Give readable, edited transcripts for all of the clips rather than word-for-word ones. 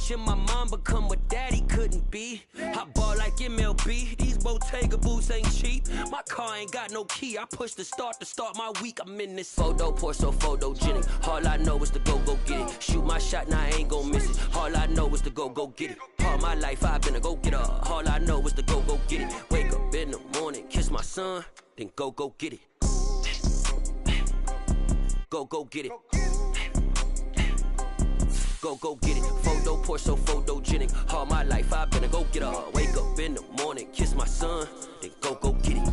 Watching my mom become what daddy couldn't be. I ball like MLB, these Bottega boots ain't cheap. My car ain't got no key, I push the start to start my week. I'm in this photo, pour so photogenic. All I know is to go get it. Shoot my shot, now I ain't gon' miss it. All I know is to go get it. All my life I've been a go-getter. All I know is to go get it. Wake up in the morning, kiss my son, then go get it. Go get it. Go get it. Photo, pour so photogenic. All my life I've been a go-getter. Wake up in the morning, kiss my son, then go get it.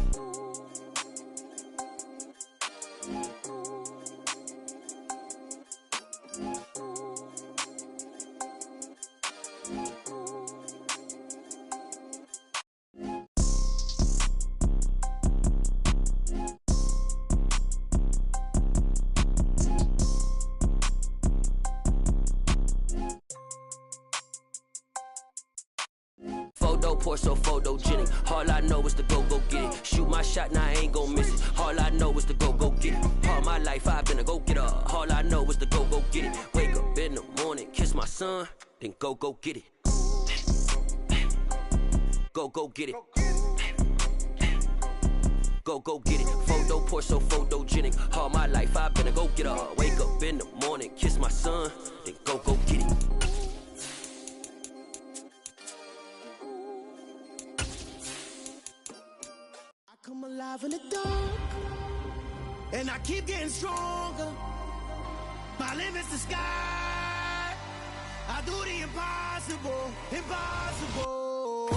Pour so photogenic. All I know is to go get it. Shoot my shot, now I ain't gon' miss it. All I know is to go get it. All my life I've been a go-getter. All I know is to go get it. Wake up in the morning, kiss my son, then go get it. Go get it. Go get it. Photo, pour so photogenic. All my life I've been a go-getter. Wake up in the morning, kiss my son, then go get it. Come alive in the dark, and I keep getting stronger. My limit's the sky. I do the impossible, impossible.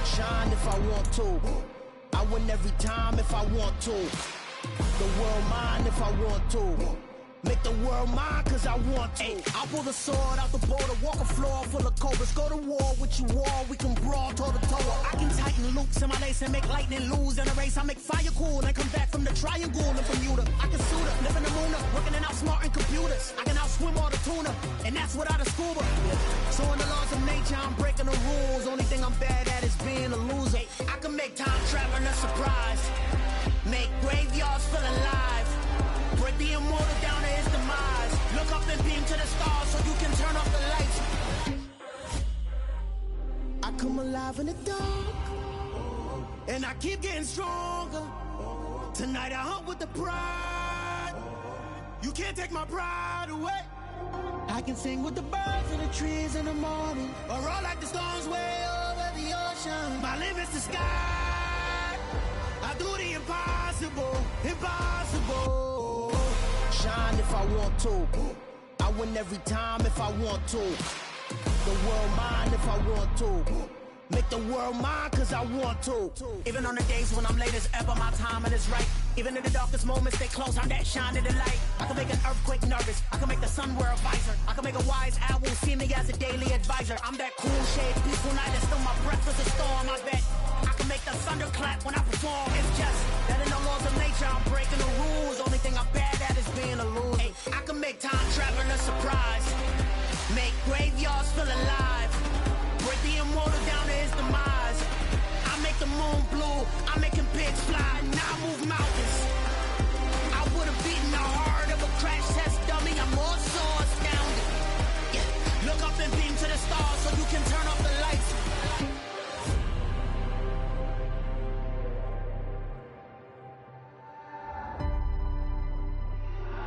Shine if I want to. I win every time if I want to. The world mine if I want to. Make the world mine cause I want to. I'll pull the sword out the border, walk a floor full of cobras. Go to war with you all, we can brawl toe to toe. I can tighten loops in my lace and make lightning lose in a race. I make fire cool and come back from the triangle in Bermuda. I can suit up, live in the moon up, working and outsmarting computers. I can outswim all the tuna, and that's without a scuba. So in the laws of nature, I'm breaking the rules. Only thing I'm bad at is being a loser. I can make time traveling a surprise, make graveyards feel alive. Break the immortal down to his demise. Look up and beam to the stars so you can turn off the lights. I come alive in the dark, and I keep getting stronger. Tonight I hunt with the pride. You can't take my pride away. I can sing with the birds and the trees in the morning, or roll like the storms way over the ocean. My limit's the sky. I do the impossible, impossible. Shine if I want to. I win every time if I want to. The world mine if I want to. Make the world mine cause I want to. Even on the days when I'm late as ever, my timing is right. Even in the darkest moments, stay close, I'm that shining the light. I can make an earthquake nervous, I can make the sun wear a visor. I can make a wise owl see me as a daily advisor. I'm that cool shade, peaceful night, and still my breath is a storm. I bet I can make the thunder clap when I perform. It's just that in the laws of nature, I'm breaking the rules. Only thing I'm bad at is being a loser. Hey, I can make time traveling a surprise, make graveyards feel alive. Break the immortal down to his demise. I make the moon blue, I make him pigs fly, now I move mountains. I would've beaten the heart of a crash test dummy, I'm more so astounded. Yeah. Look up and beam to the stars so you can turn off the lights.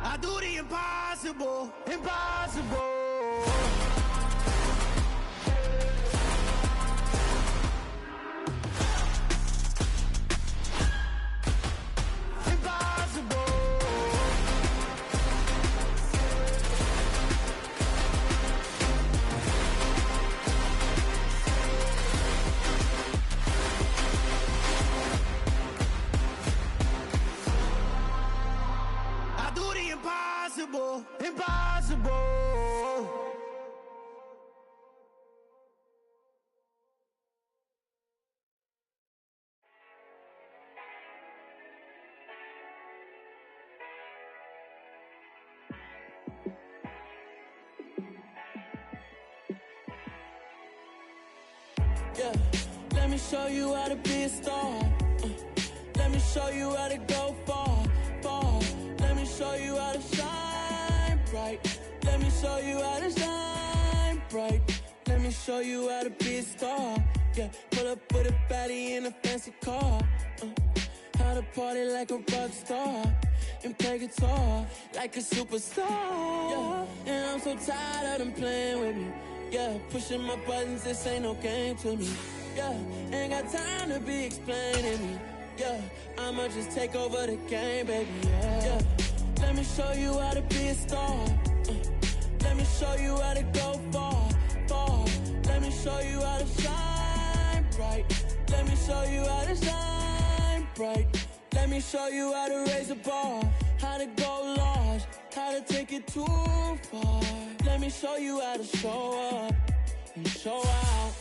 I do the impossible, impossible. Impossible, impossible. Yeah, let me show you how to be a star. Let me show you how to go far, far. Let me show you how to shine bright. Let me show you how to shine bright. Let you how to be a star. Yeah, pull up with a baddie in a fancy car. How to party like a rock star and play guitar like a superstar. Yeah, and I'm so tired of them playing with me. Yeah, pushing my buttons, this ain't no game to me. Yeah, ain't got time to be explaining me. Yeah, I'ma just take over the game, baby. Yeah, let me show you how to be a star. Let me show you how to go far, far. Let me show you how to shine bright. Let me show you how to shine bright. Let me show you how to raise a bar, how to go large, how to take it too far. Let me show you how to show up and show out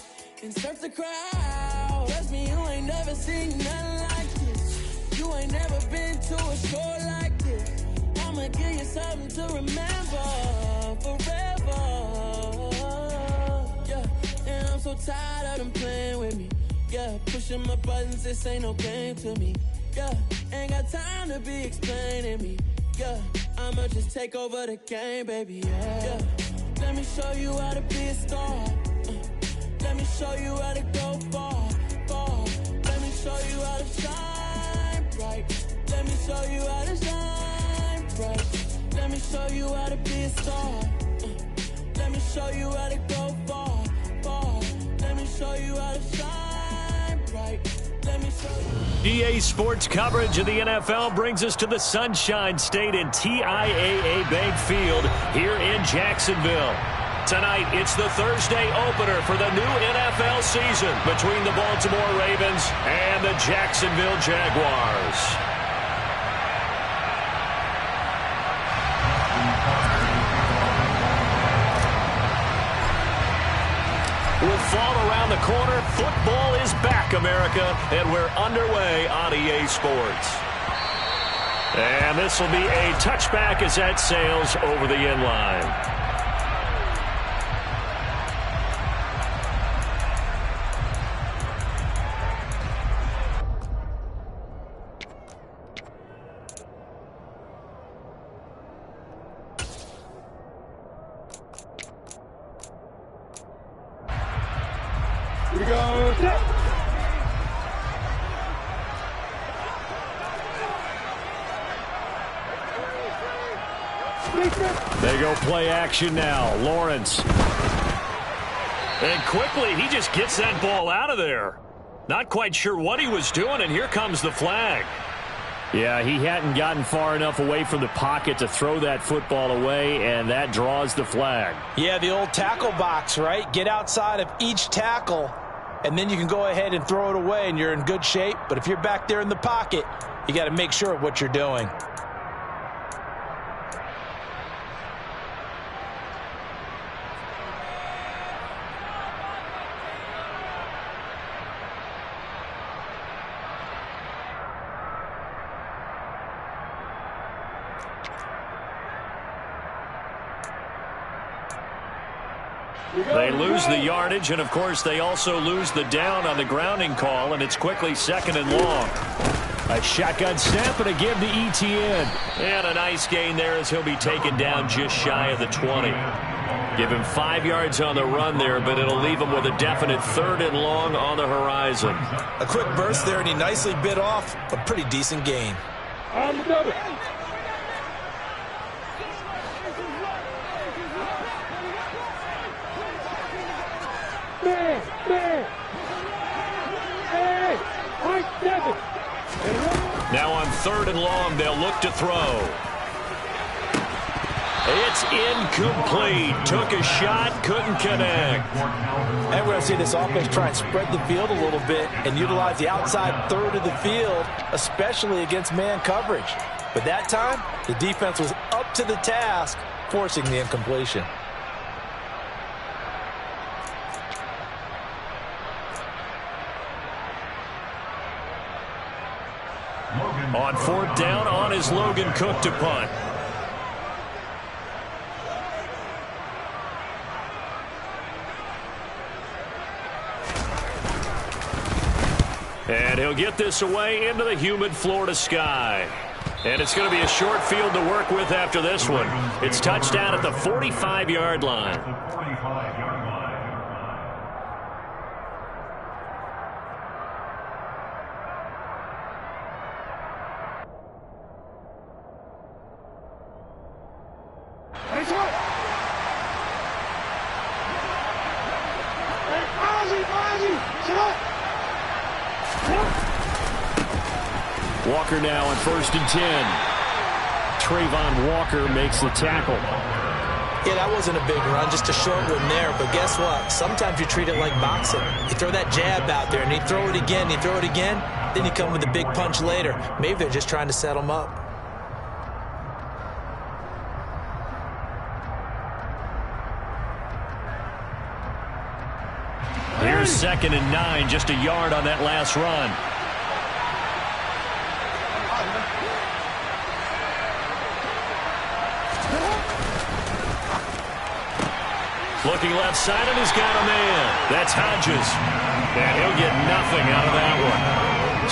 and surf the crowd. Trust me, you ain't never seen nothing like this. You ain't never been to a show like this. I'ma give you something to remember forever. Yeah, and I'm so tired of them playing with me. Yeah, pushing my buttons, this ain't no game to me. Yeah, ain't got time to be explaining me. Yeah, I'ma just take over the game, baby. Yeah, let me show you how to be a star. Let me show you how to go far, far. Let me show you how to shine bright. Let me show you how to shine bright. Let me show you how to be a star. Let me show you how to go far, far. Let me show you how to shine bright. Let me show you. EA Sports coverage of the NFL brings us to the Sunshine State and TIAA Bank Field here in Jacksonville. Tonight, it's the Thursday opener for the new NFL season between the Baltimore Ravens and the Jacksonville Jaguars. With fall around the corner, football is back, America, and we're underway on EA Sports. And this will be a touchback as that sails over the end line. They go play action now. Lawrence. And quickly, he just gets that ball out of there. Not quite sure what he was doing, and here comes the flag. Yeah, he hadn't gotten far enough away from the pocket to throw that football away, and that draws the flag. Yeah, the old tackle box, right? Get outside of each tackle, and then you can go ahead and throw it away, and you're in good shape. But if you're back there in the pocket, you got to make sure of what you're doing. They lose the yardage, and, of course, they also lose the down on the grounding call, and it's quickly 2nd and long. A shotgun snap and a give to Etienne. And a nice gain there as he'll be taken down just shy of the 20. Give him 5 yards on the run there, but it'll leave him with a definite 3rd and long on the horizon. A quick burst there, and he nicely bit off a pretty decent gain. On the double. Now on 3rd and long, they'll look to throw. It's incomplete. Took a shot, couldn't connect. And we're going to see this offense try and spread the field a little bit and utilize the outside third of the field, especially against man coverage. But that time, the defense was up to the task, forcing the incompletion. On 4th down, on is Logan Cook to punt. And he'll get this away into the humid Florida sky. And it's going to be a short field to work with after this one. It's touchdown at the 45-yard line. Walker now on 1st and 10. Trayvon Walker makes the tackle. Yeah, that wasn't a big run, just a short one there. But guess what? Sometimes you treat it like boxing. You throw that jab out there, and you throw it again, you throw it again, then you come with a big punch later. Maybe they're just trying to set him up. Here's 2nd and 9, just a yard on that last run. Looking left side, and he's got a man. That's Hodges. And he'll get nothing out of that one.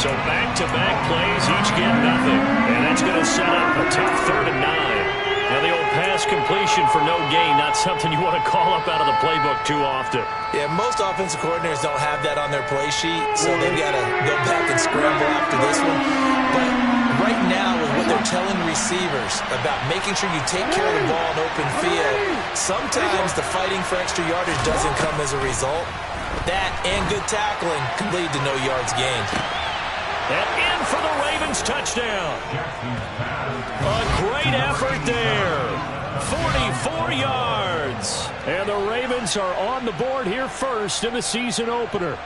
So back-to-back plays, each get nothing. And that's going to set up a tough 3rd and 9. Now the old pass completion for no gain, not something you want to call up out of the playbook too often. Yeah, most offensive coordinators don't have that on their play sheet, so they've got to go back and scramble after this one. But right now, with what they're telling receivers about making sure you take care of the ball in open field, sometimes the fighting for extra yardage doesn't come as a result. That and good tackling can lead to no yards gained. And in for the Ravens touchdown. A great effort there. 44 yards. And the Ravens are on the board here first in the season opener.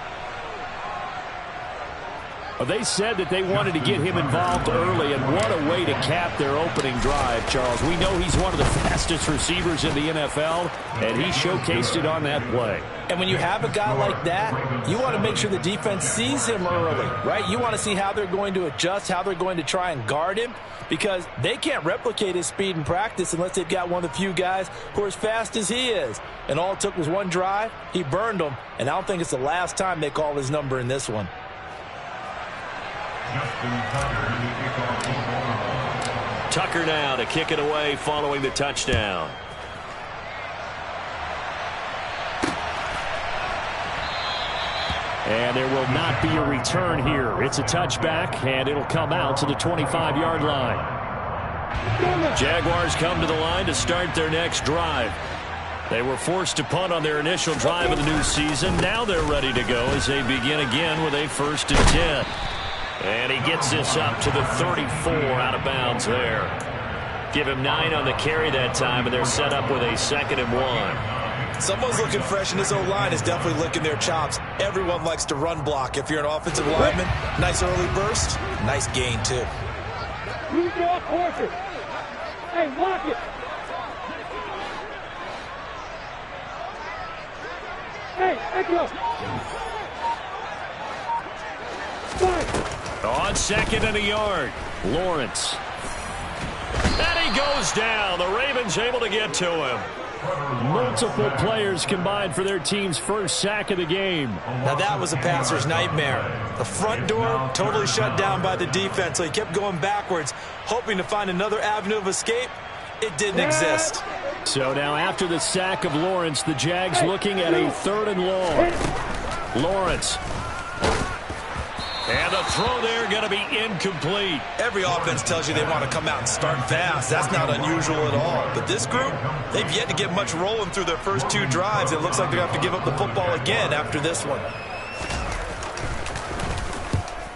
They said that they wanted to get him involved early, and what a way to cap their opening drive, Charles. We know he's one of the fastest receivers in the NFL, and he showcased it on that play. And when you have a guy like that, you want to make sure the defense sees him early, right? You want to see how they're going to adjust, how they're going to try and guard him, because they can't replicate his speed in practice unless they've got one of the few guys who are as fast as he is. And all it took was one drive. He burned them, and I don't think it's the last time they call his number in this one. Tucker now to kick it away following the touchdown. And there will not be a return here. It's a touchback, and it'll come out to the 25-yard line. Jaguars come to the line to start their next drive. They were forced to punt on their initial drive of the new season. Now they're ready to go as they begin again with a 1st and 10. And he gets this up to the 34 out of bounds there. Give him 9 on the carry that time, and they're set up with a 2nd and 1. Someone's looking fresh, and this O-line is definitely licking their chops. Everyone likes to run block. If you're an offensive lineman, nice early burst, nice gain, too. You draw closer. Hey, block it. Hey, Echo. On 2nd and a yard, Lawrence. And he goes down. The Ravens able to get to him. Multiple players combined for their team's first sack of the game. Now that was a passer's nightmare. The front door totally shut down by the defense, so he kept going backwards, hoping to find another avenue of escape. It didn't exist. So now after the sack of Lawrence, the Jags looking at a 3rd and long. Lawrence. And the throw there going to be incomplete. Every offense tells you they want to come out and start fast. That's not unusual at all. But this group, they've yet to get much rolling through their first 2 drives. It looks like they have to give up the football again after this one.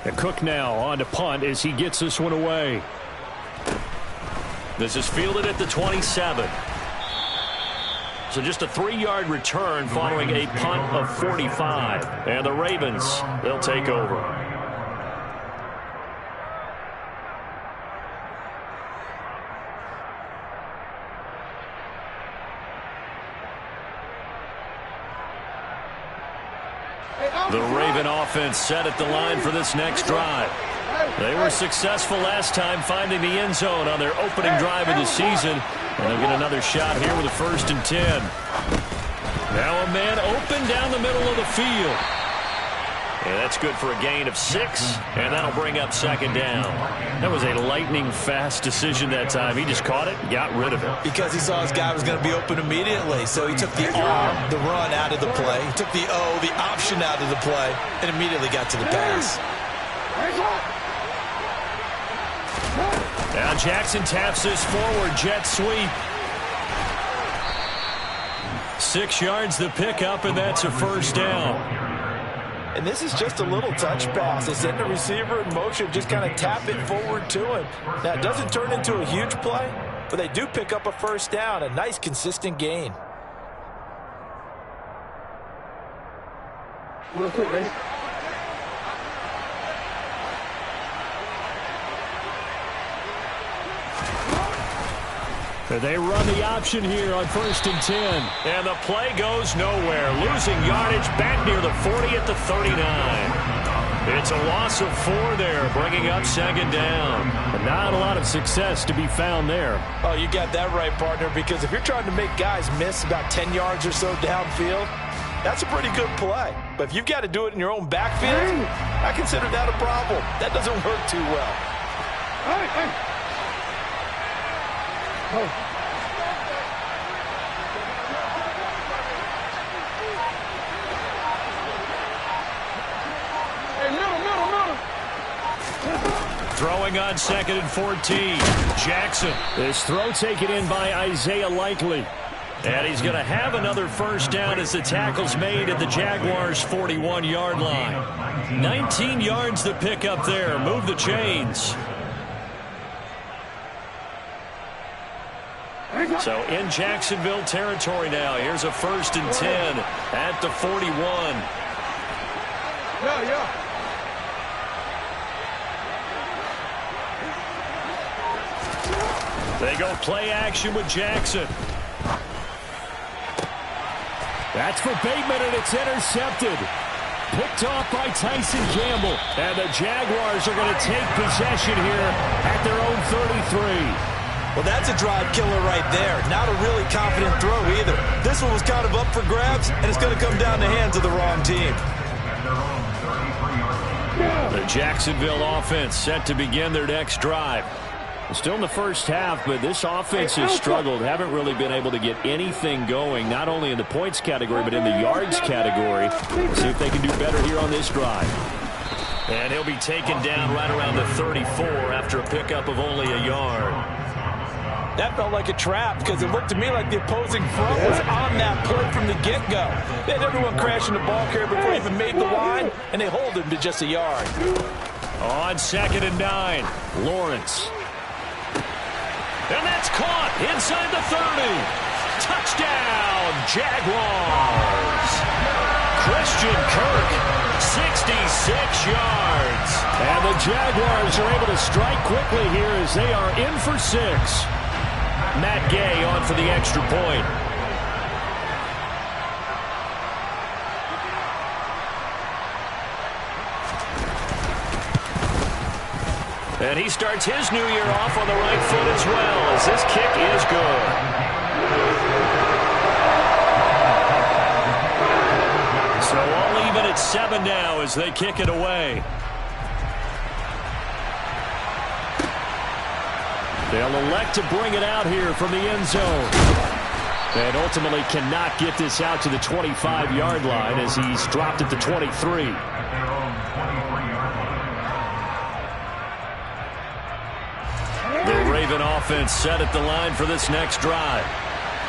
And Cook now on to punt as he gets this one away. This is fielded at the 27. So just a 3-yard return following a punt of 45. And the Ravens, they'll take over. The Raven offense set at the line for this next drive. They were successful last time finding the end zone on their opening drive of the season. And they'll get another shot here with a 1st and 10. Now a man open down the middle of the field. And that's good for a gain of 6, and that'll bring up 2nd down. That was a lightning-fast decision that time. He just caught it and got rid of it. Because he saw his guy was going to be open immediately, so he took the R, the run, out of the play. He took the O, the option, out of the play, and immediately got to the pass. Now Jackson taps this forward, jet sweep. 6 yards the pickup, and that's a 1st down. And this is just a little touch pass. They send the receiver in motion, just kind of tap it forward to him. Now, it doesn't turn into a huge play, but they do pick up a first down, a nice, consistent gain. Real quick, ready? They run the option here on 1st and 10. And the play goes nowhere. Losing yardage back near the 40 at the 39. It's a loss of 4 there, bringing up 2nd down. And not a lot of success to be found there. Oh, you got that right, partner, because if you're trying to make guys miss about 10 yards or so downfield, that's a pretty good play. But if you've got to do it in your own backfield, I consider that a problem. That doesn't work too well. Hey. Oh. Hey, middle. Throwing on 2nd and 14. Jackson. This throw taken in by Isaiah Likely. And he's going to have another first down as the tackle's made at the Jaguars' 41-yard line. 19 yards to pick up there. Move the chains. So in Jacksonville territory now. Here's a 1st and 10 at the 41. Yeah. They go play action with Jackson. That's for Bateman, and it's intercepted. Picked off by Tyson Campbell. And the Jaguars are going to take possession here at their own 33. Well, that's a drive killer right there. Not a really confident throw either. This one was kind of up for grabs, and it's going to come down the hands of the wrong team. The Jacksonville offense set to begin their next drive. Still in the first half, but this offense has struggled. Haven't really been able to get anything going, not only in the points category, but in the yards category. We'll see if they can do better here on this drive. And he'll be taken down right around the 34 after a pickup of only a yard. That felt like a trap because it looked to me like the opposing front was on that play from the get-go. They had everyone crashing the ball carrier before he even made the line, and they hold him to just a yard. On 2nd and 9, Lawrence. And that's caught inside the 30. Touchdown, Jaguars. Christian Kirk, 66 yards. And the Jaguars are able to strike quickly here as they are in for 6. Matt Gay on for the extra point. And he starts his new year off on the right foot as well, as this kick is good. So all even at 7 now as they kick it away. They'll elect to bring it out here from the end zone. And ultimately cannot get this out to the 25-yard line as he's dropped at the 23. The Raven offense set at the line for this next drive.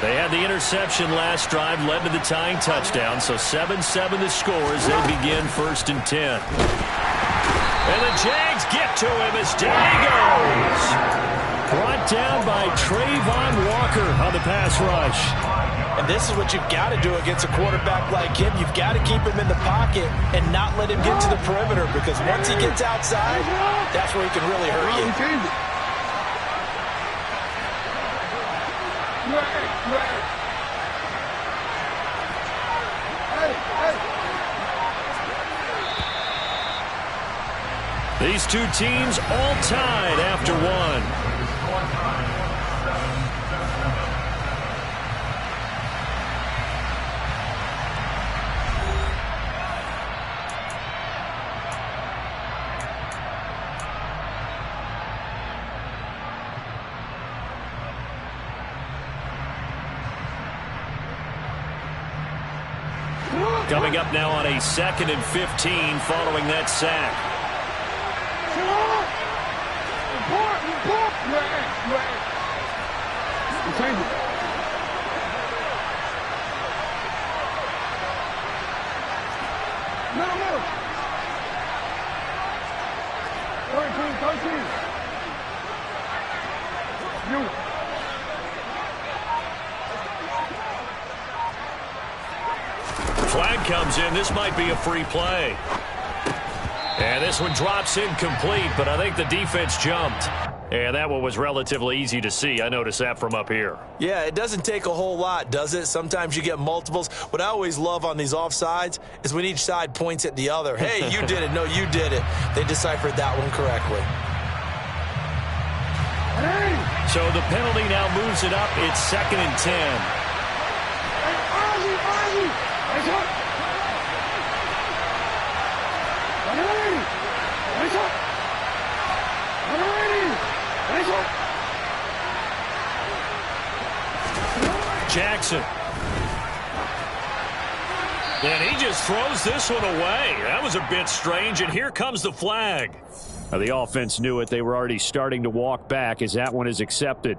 They had the interception last drive, led to the tying touchdown, so 7-7 the score as they begin 1st and 10. And the Jags get to him as down he goes. Brought down by Trayvon Walker on the pass rush. And this is what you've got to do against a quarterback like him. You've got to keep him in the pocket and not let him get to the perimeter, because once he gets outside, that's where he can really hurt you. These two teams all tied after 1. Coming up now on a 2nd and 15 following that sack. No. Flag comes in. This might be a free play. And this one drops incomplete, but I think the defense jumped. And that one was relatively easy to see. I noticed that from up here. Yeah, it doesn't take a whole lot, does it? Sometimes you get multiples. What I always love on these offsides is when each side points at the other. Hey, you did it. No, you did it. They deciphered that one correctly. So the penalty now moves it up. It's 2nd and 10. Jackson. And he just throws this one away. That was a bit strange, and here comes the flag. The offense knew it. They were already starting to walk back as that one is accepted.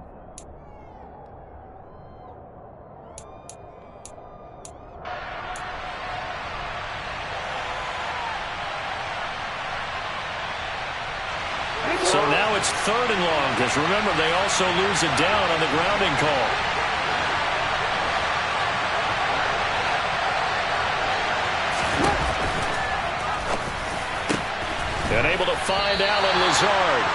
So now it's 3rd and long, because remember, they also lose it down on the grounding call. And able to find Allen Lazard.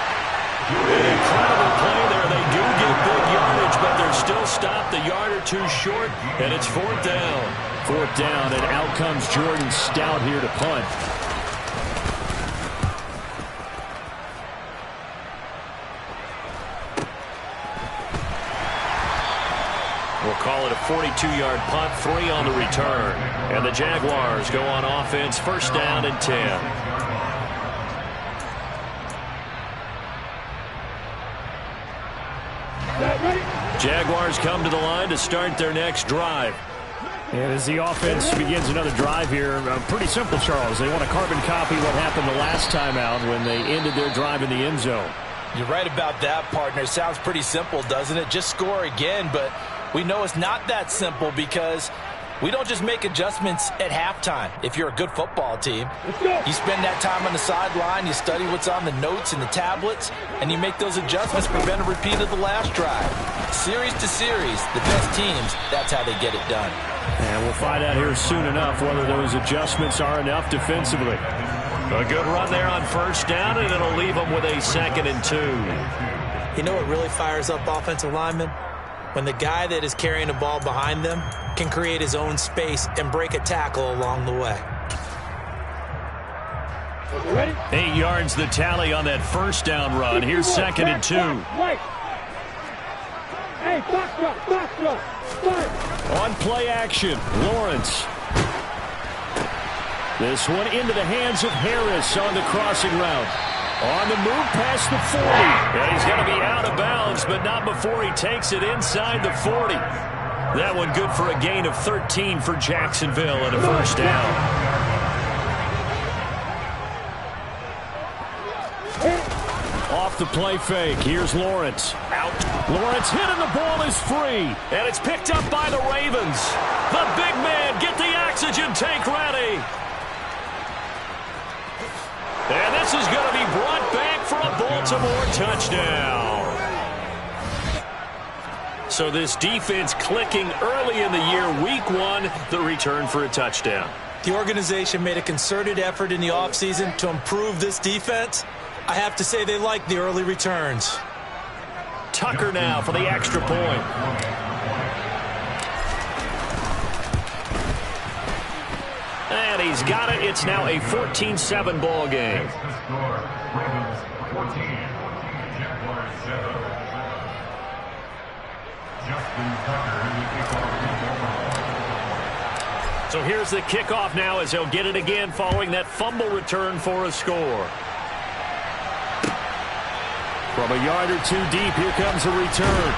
An incredible play there. They do get big yardage, but they're still stopped a yard or two short, and it's 4th down. 4th down, and out comes Jordan Stout here to punt. We'll call it a 42-yard punt, 3 on the return. And the Jaguars go on offense, 1st down and 10. Jaguars come to the line to start their next drive. And as the offense begins another drive here, pretty simple, Charles. They want to carbon copy what happened the last time out when they ended their drive in the end zone. You're right about that, partner. Sounds pretty simple, doesn't it? Just score again, but we know it's not that simple because we don't just make adjustments at halftime. If you're a good football team, you spend that time on the sideline, you study what's on the notes and the tablets, and you make those adjustments to prevent a repeat of the last drive. Series to series, the best teams, that's how they get it done. And we'll find out here soon enough whether those adjustments are enough defensively. A good run there on 1st down, and it'll leave them with a 2nd and 2. You know what really fires up offensive linemen? When the guy that is carrying the ball behind them can create his own space and break a tackle along the way. 8 yards the tally on that 1st down run. Here's 2nd and 2. On play action, Lawrence. This one into the hands of Harris on the crossing route. On the move past the 40. And he's going to be out of bounds, but not before he takes it inside the 40. That one good for a gain of 13 for Jacksonville and a 1st down. Off the play fake. Here's Lawrence. Out. Lawrence hit and the ball is free. And it's picked up by the Ravens. The big man, get the oxygen tank ready. And this is going to be brought back for a Baltimore touchdown. So this defense clicking early in the year, week 1, the return for a touchdown. The organization made a concerted effort in the offseason to improve this defense. I have to say they like the early returns. Tucker now for the extra point. And he's got it. It's now a 14-7 ball game. So here's the kickoff now as he'll get it again following that fumble return for a score. From a yard or 2 deep, here comes a return.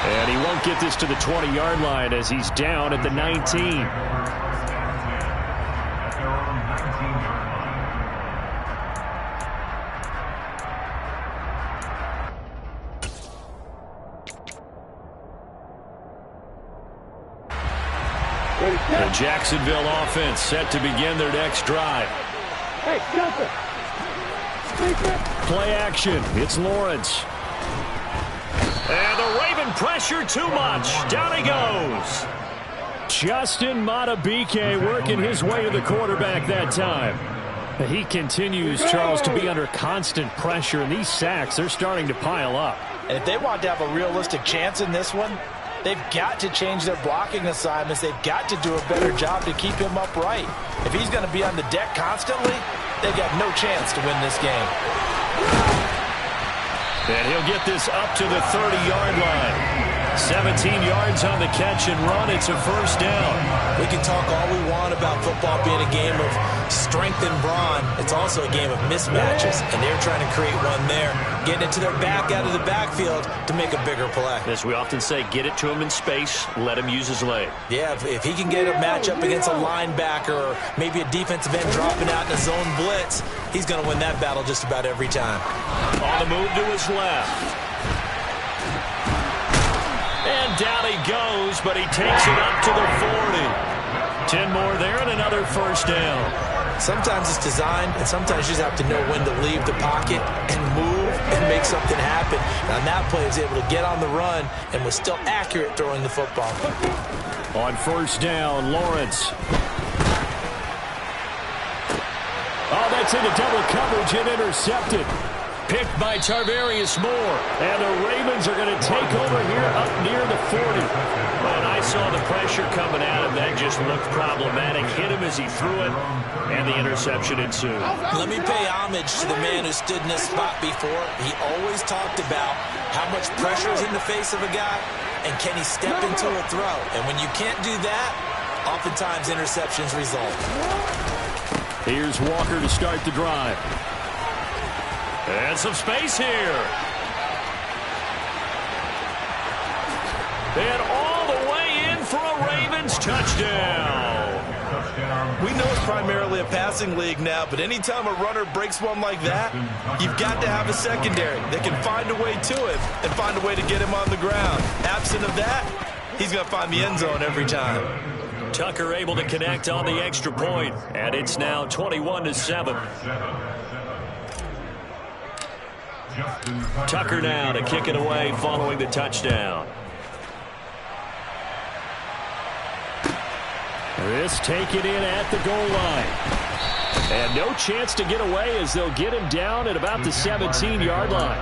And he won't get this to the 20-yard line as he's down at the 19. The Jacksonville offense set to begin their next drive. Hey, jumper. Play action. It's Lawrence. And the Raven pressure too much. Down he goes. Justin Madubuike working his way to the quarterback that time. He continues, Charles, to be under constant pressure, and these sacks, they're starting to pile up. And if they want to have a realistic chance in this one, they've got to change their blocking assignments. They've got to do a better job to keep him upright. If he's going to be on the deck constantly, they've got no chance to win this game. And he'll get this up to the 30-yard line. 17 yards on the catch and run. It's a first down. We can talk all we want about football being a game of strength and brawn. It's also a game of mismatches, and they're trying to create one there, getting it to their back out of the backfield to make a bigger play. As we often say, get it to him in space, let him use his leg. Yeah, if he can get a matchup against a linebacker or maybe a defensive end dropping out in a zone blitz, he's going to win that battle just about every time. On the move to his left. And down he goes, but he takes it up to the 40. 10 more there and another first down. Sometimes it's designed, and sometimes you just have to know when to leave the pocket and move and make something happen. And on that play, he was able to get on the run and was still accurate throwing the football. On first down, Lawrence. Oh, that's into double coverage and intercepted. Picked by Tarvarius Moore. And the Ravens are going to take over here up near the 40. And I saw the pressure coming at him. That just looked problematic. Hit him as he threw it, and the interception ensued. Let me pay homage to the man who stood in this spot before. He always talked about how much pressure is in the face of a guy, and can he step into a throw. And when you can't do that, oftentimes interceptions result. Here's Walker to start the drive. And some space here. And all the way in for a Ravens touchdown. We know it's primarily a passing league now, but anytime a runner breaks one like that, you've got to have a secondary that can find a way to him and find a way to get him on the ground. Absent of that, he's going to find the end zone every time. Tucker able to connect on the extra point, and it's now 21-7. Tucker now to kick it away following the touchdown. This taken in at the goal line. And no chance to get away as they'll get him down at about the 17-yard line.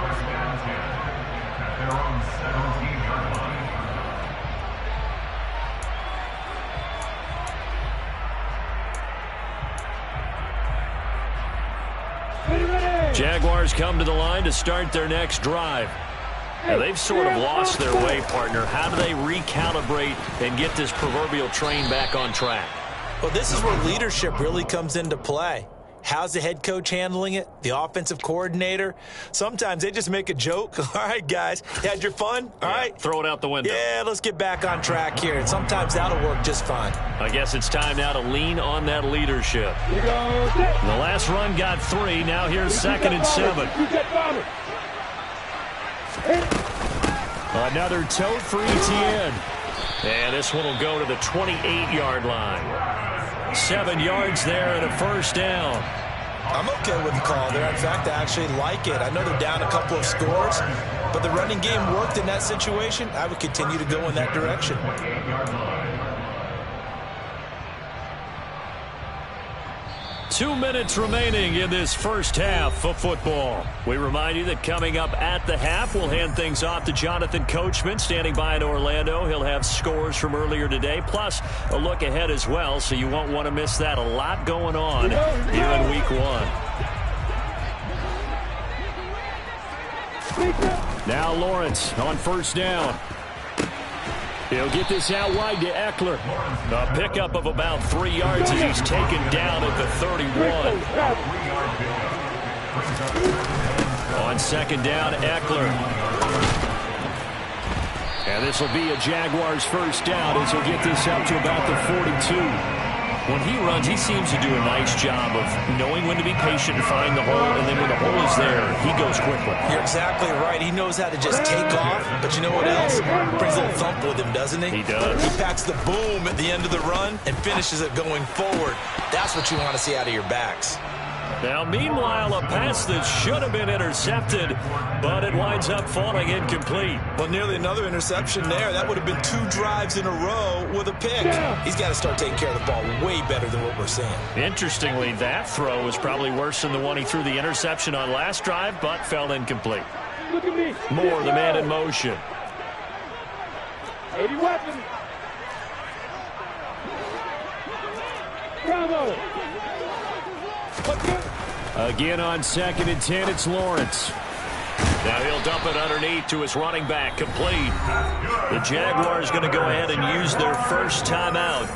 Jaguars come to the line to start their next drive. Now, they've sort of lost their way, partner. How do they recalibrate and get this proverbial train back on track? Well, this is where leadership really comes into play. How's the head coach handling it? The offensive coordinator? Sometimes they just make a joke. All right, guys, you had your fun? All right. Throw it out the window. Yeah, let's get back on track here. And sometimes that'll work just fine. I guess it's time now to lean on that leadership. The last run got 3. Now here's 2nd and 7. Another tote for Etienne. And this one will go to the 28-yard line. 7 yards there and a first down. I'm okay with the call there. In fact, I actually like it. I know they're down a couple of scores, but the running game worked in that situation. I would continue to go in that direction. 2 minutes remaining in this first half of football. We remind you that coming up at the half, we'll hand things off to Jonathan Coachman standing by in Orlando. He'll have scores from earlier today, plus a look ahead as well, so you won't want to miss that. A lot going on here in Week 1. Now Lawrence on first down. He'll get this out wide to Eckler. A pickup of about 3 yards as he's taken down at the 31. On second down, Eckler. And this will be a Jaguars first down as he'll get this up to about the 42. When he runs, he seems to do a nice job of knowing when to be patient and find the hole, and then when the hole is there, he goes quickly. You're exactly right. He knows how to just take off, but you know what else? Brings a little thump with him, doesn't he? He does. He packs the boom at the end of the run and finishes it going forward. That's what you want to see out of your backs. Now, meanwhile, a pass that should have been intercepted, but it winds up falling incomplete. Well, nearly another interception there. That would have been 2 drives in a row with a pick. He's got to start taking care of the ball way better than what we're seeing. Interestingly, that throw was probably worse than the one he threw the interception on last drive, but fell incomplete. Look at me. Moore, the man in motion. 80 weapons. Bravo. Again on 2nd and 10, it's Lawrence. Now he'll dump it underneath to his running back, complete. The Jaguars going to go ahead and use their first timeout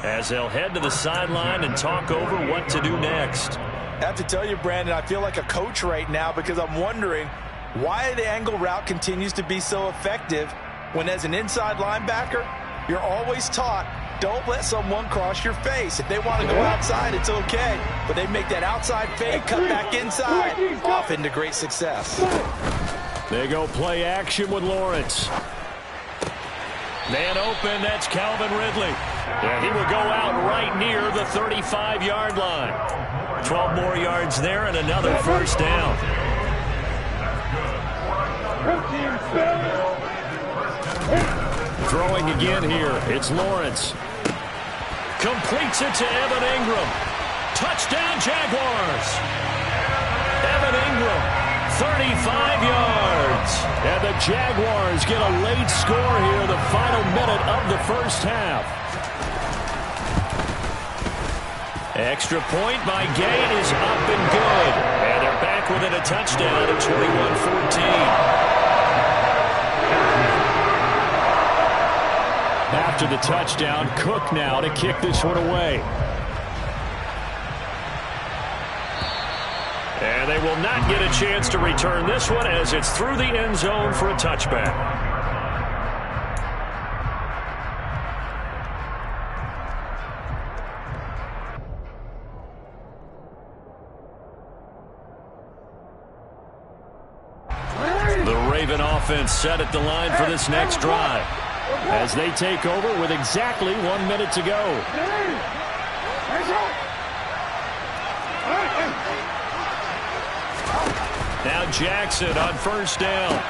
as they'll head to the sideline and talk over what to do next. I have to tell you, Brandon, I feel like a coach right now because I'm wondering why the angle route continues to be so effective when as an inside linebacker, you're always taught don't let someone cross your face. If they want to go outside, it's okay. But they make that outside fade, cut back inside, off into great success. They go play action with Lawrence. Man open, that's Calvin Ridley. Yeah, he will go out right near the 35-yard line. 12 more yards there and another first down. Throwing again here, it's Lawrence. Completes it to Evan Ingram. Touchdown, Jaguars. Evan Ingram, 35 yards. And the Jaguars get a late score here, the final minute of the first half. Extra point by Gain is up and good. And they're back within a touchdown at 21-14. After the touchdown, Cook now to kick this one away. And they will not get a chance to return this one as it's through the end zone for a touchback. The Raven offense set at the line for this next drive as they take over with exactly 1 minute to go. Now Jackson on first down.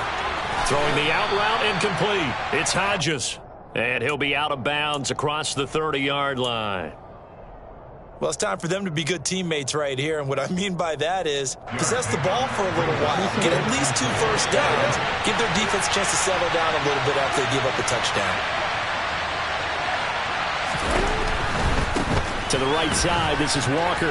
Throwing the out route incomplete. It's Hodges. And he'll be out of bounds across the 30-yard line. Well, it's time for them to be good teammates right here. And what I mean by that is possess the ball for a little while. Get at least 2 first downs. Give their defense a chance to settle down a little bit after they give up the touchdown. To the right side, this is Walker.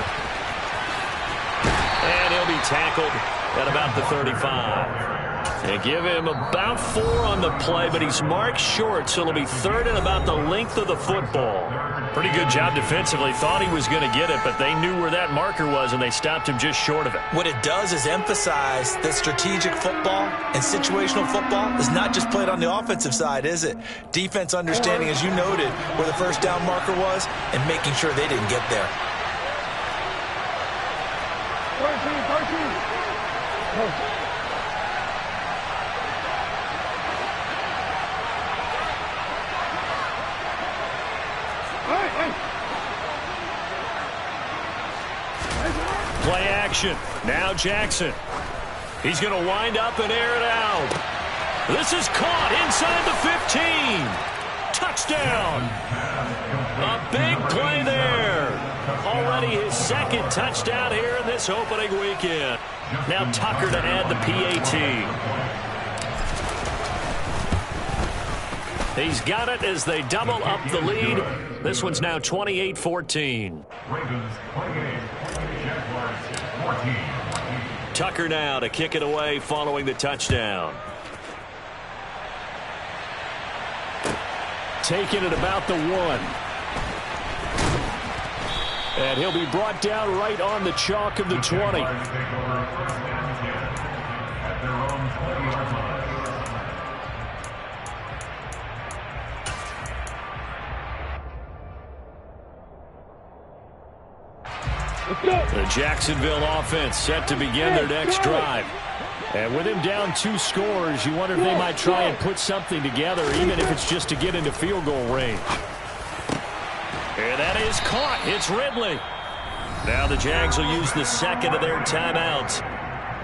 And he'll be tackled at about the 35. They give him about 4 on the play, but he's marked short, so it'll be 3rd and about the length of the football. Pretty good job defensively. Thought he was going to get it, but they knew where that marker was, and they stopped him just short of it. What it does is emphasize that strategic football and situational football is not just played on the offensive side, is it? Defense understanding, as you noted, where the first down marker was and making sure they didn't get there. 13. Play action. Now Jackson. He's going to wind up and air it out. This is caught inside the 15. Touchdown. A big play there. Already his 2nd touchdown here in this opening weekend. Now Tucker to add the PAT. He's got it as they double up the lead. This one's now 28-14. Tucker now to kick it away following the touchdown. Taking it about the 1. And he'll be brought down right on the chalk of the 20. The Jacksonville offense set to begin their next drive. And with him down 2 scores, you wonder if they might try and put something together, even if it's just to get into field goal range. And that is caught. It's Ridley. Now the Jags will use the second of their timeouts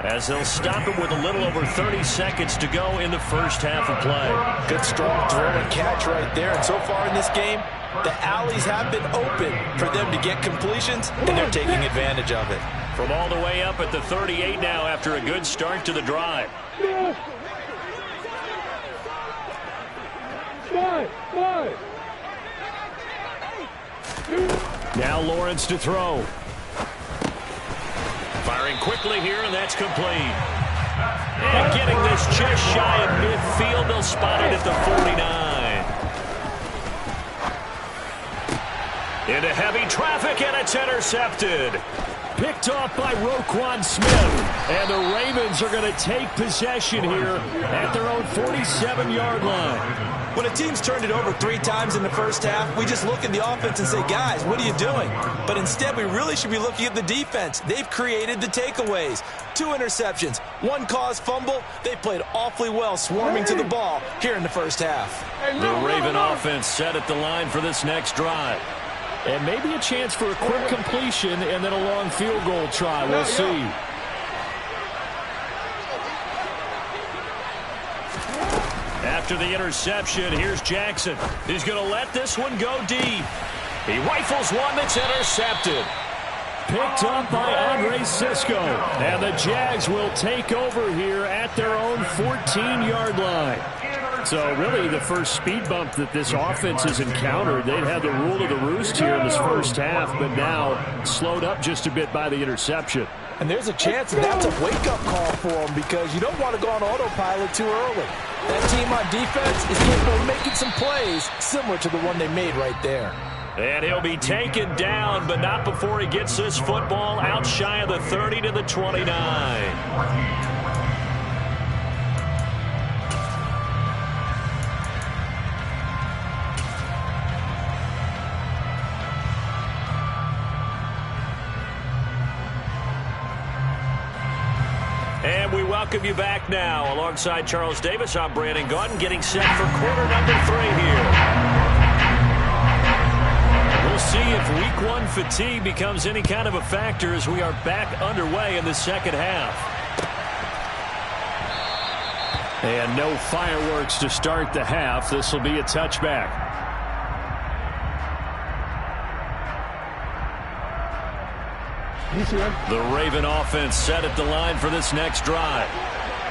as they'll stop it with a little over 30 seconds to go in the first half of play. Good strong throw and catch right there. And so far in this game, the alleys have been open for them to get completions, and they're taking advantage of it. From all the way up at the 38 now after a good start to the drive. Now Lawrence to throw. Firing quickly here, and that's complete. And getting this just shy of midfield. They'll spot it at the 49. Into heavy traffic, and it's intercepted. Picked off by Roquan Smith. And the Ravens are going to take possession here at their own 47-yard line. When a team's turned it over 3 times in the first half, we just look at the offense and say, guys, what are you doing? But instead, we really should be looking at the defense. They've created the takeaways. 2 interceptions, 1 caused fumble. They played awfully well swarming to the ball here in the first half. The Raven offense set at the line for this next drive. And maybe a chance for a quick completion and then a long field goal try. We'll see. After the interception, here's Jackson. He's going to let this one go deep. He rifles one that's intercepted. Picked up by Andre Cisco. And the Jags will take over here at their own 14-yard line. So really the first speed bump that this offense has encountered. They'd had the rule of the roost here in this first half, but now slowed up just a bit by the interception. And there's a chance that that's a wake-up call for them because you don't want to go on autopilot too early. That team on defense is capable of making some plays similar to the one they made right there. And he'll be taken down, but not before he gets this football out shy of the 30 to the 29. And we welcome you back now. Alongside Charles Davis, I'm Brandon Gaudin, getting set for quarter number 3 here. We'll see if week 1 fatigue becomes any kind of a factor as we are back underway in the second half. And no fireworks to start the half. This will be a touchback. The Raven offense set at the line for this next drive.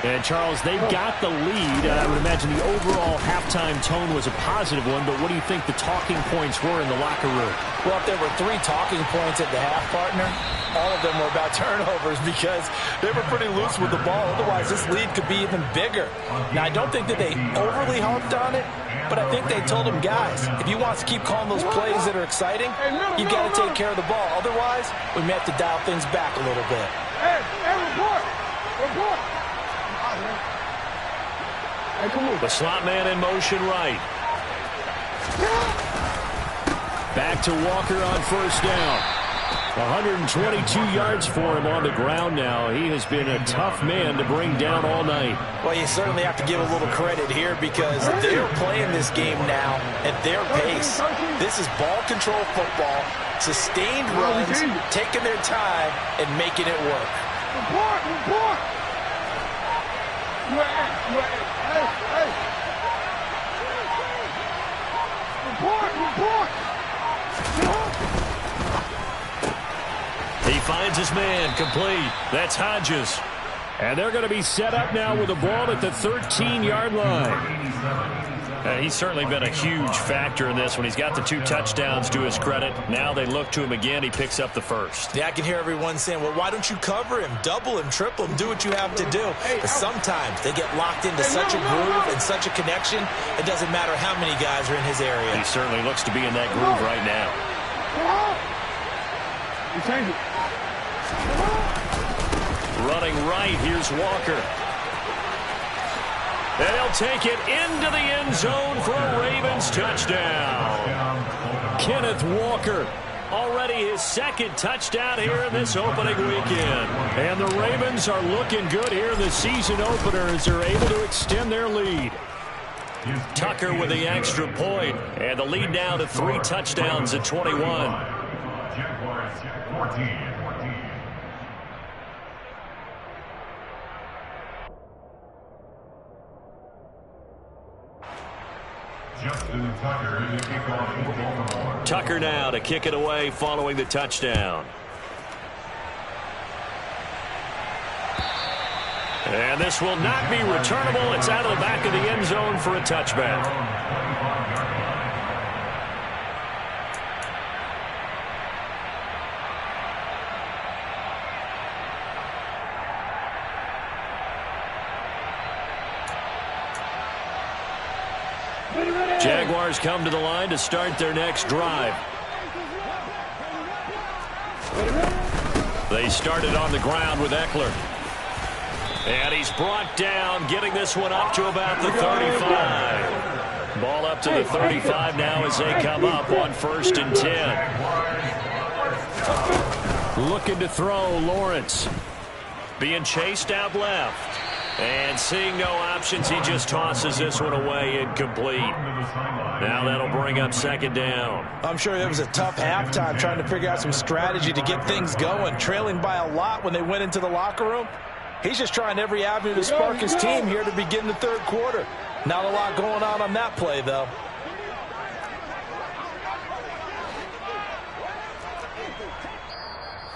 And, Charles, they've got the lead. I would imagine the overall halftime tone was a positive one, but what do you think the talking points were in the locker room? Well, if there were 3 talking points at the half, partner, all of them were about turnovers because they were pretty loose with the ball. Otherwise, this lead could be even bigger. Now, I don't think that they overly harped on it, but I think they told them, guys, if you want to keep calling those plays that are exciting, you got to take care of the ball. Otherwise, we may have to dial things back a little bit. Hey, report! Report! Hey, come on. The slot man in motion right. Back to Walker on first down. 122 yards for him on the ground now. He has been a tough man to bring down all night. Well, you certainly have to give a little credit here because they're playing this game now at their pace. This is ball control football, sustained runs, taking their time, and making it work. Report! Report! Hey! Report! He finds his man, complete. That's Hodges. And they're going to be set up now with the ball at the 13-yard line. He's certainly been a huge factor in this when he's got the 2 touchdowns to his credit. Now they look to him again. He picks up the first. Yeah, I can hear everyone saying, well, why don't you cover him, double him, triple him, do what you have to do. But sometimes they get locked into such a groove and such a connection, it doesn't matter how many guys are in his area. He certainly looks to be in that groove right now. You change it. Running right, here's Walker. And he'll take it into the end zone for a Ravens touchdown. Kenneth Walker, already his 2nd touchdown here in this opening weekend. And the Ravens are looking good here in the season opener as they're able to extend their lead. Tucker with the extra point, and the lead now to 3 touchdowns at 21. Tucker now to kick it away following the touchdown. And this will not be returnable. It's out of the back of the end zone for a touchback. Jaguars come to the line to start their next drive. They started on the ground with Eckler. And he's brought down, getting this one up to about the 35. Ball up to the 35 now as they come up on 1st and 10. Looking to throw, Lawrence. Being chased out left. And seeing no options, he just tosses this one away, incomplete. Now that'll bring up 2nd down. I'm sure it was a tough halftime trying to figure out some strategy to get things going, trailing by a lot when they went into the locker room. He's just trying every avenue to spark his team here to begin the 3rd quarter. Not a lot going on that play, though.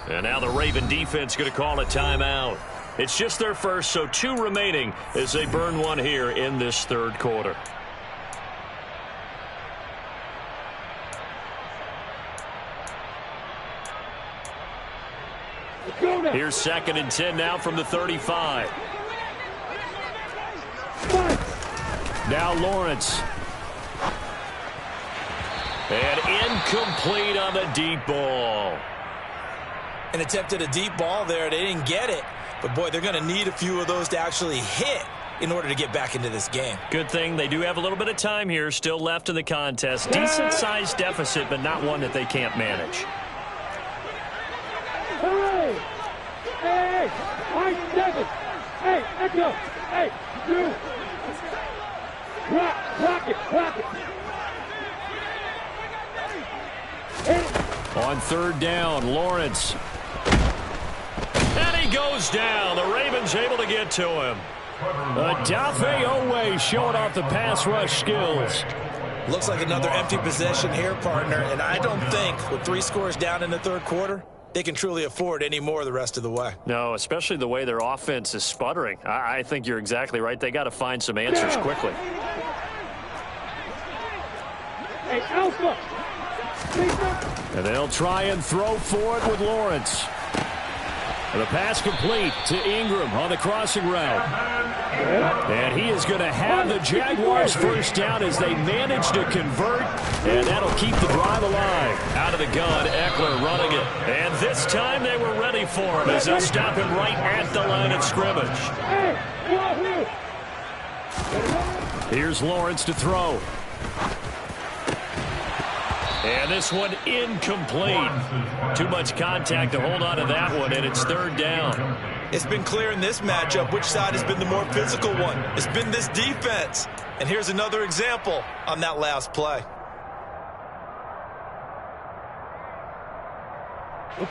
And now the Raven defense going to call a timeout. It's just their first, so 2 remaining as they burn one here in this 3rd quarter. Here's 2nd and 10 now from the 35. Now Lawrence. And incomplete on the deep ball. An attempt at a deep ball there. They didn't get it. But, boy, they're going to need a few of those to actually hit in order to get back into this game. Good thing they do have a little bit of time here still left in the contest. Decent-sized deficit, but not one that they can't manage. Hey! Hey! Mike Davis! Hey, Echo! Hey, you! Rock it! Hit it! On 3rd down, Lawrence. And he goes down. The Ravens able to get to him. Odafe Oweh showing off the pass rush skills. Looks like another empty possession here, partner. And I don't think with 3 scores down in the 3rd quarter, they can truly afford any more the rest of the way. No, especially the way their offense is sputtering. I think you're exactly right. They got to find some answers quickly. Hey, Alpha! And they'll try and throw for it with Lawrence. And the pass complete to Ingram on the crossing route. And he is going to have the Jaguars first down as they manage to convert. And that'll keep the drive alive. Out of the gun, Eckler running it. And this time they were ready for him as they'll stop him right at the line of scrimmage. Here's Lawrence to throw. And this one incomplete. Too much contact to hold on to that one, and it's 3rd down. It's been clear in this matchup which side has been the more physical one. It's been this defense. And here's another example on that last play.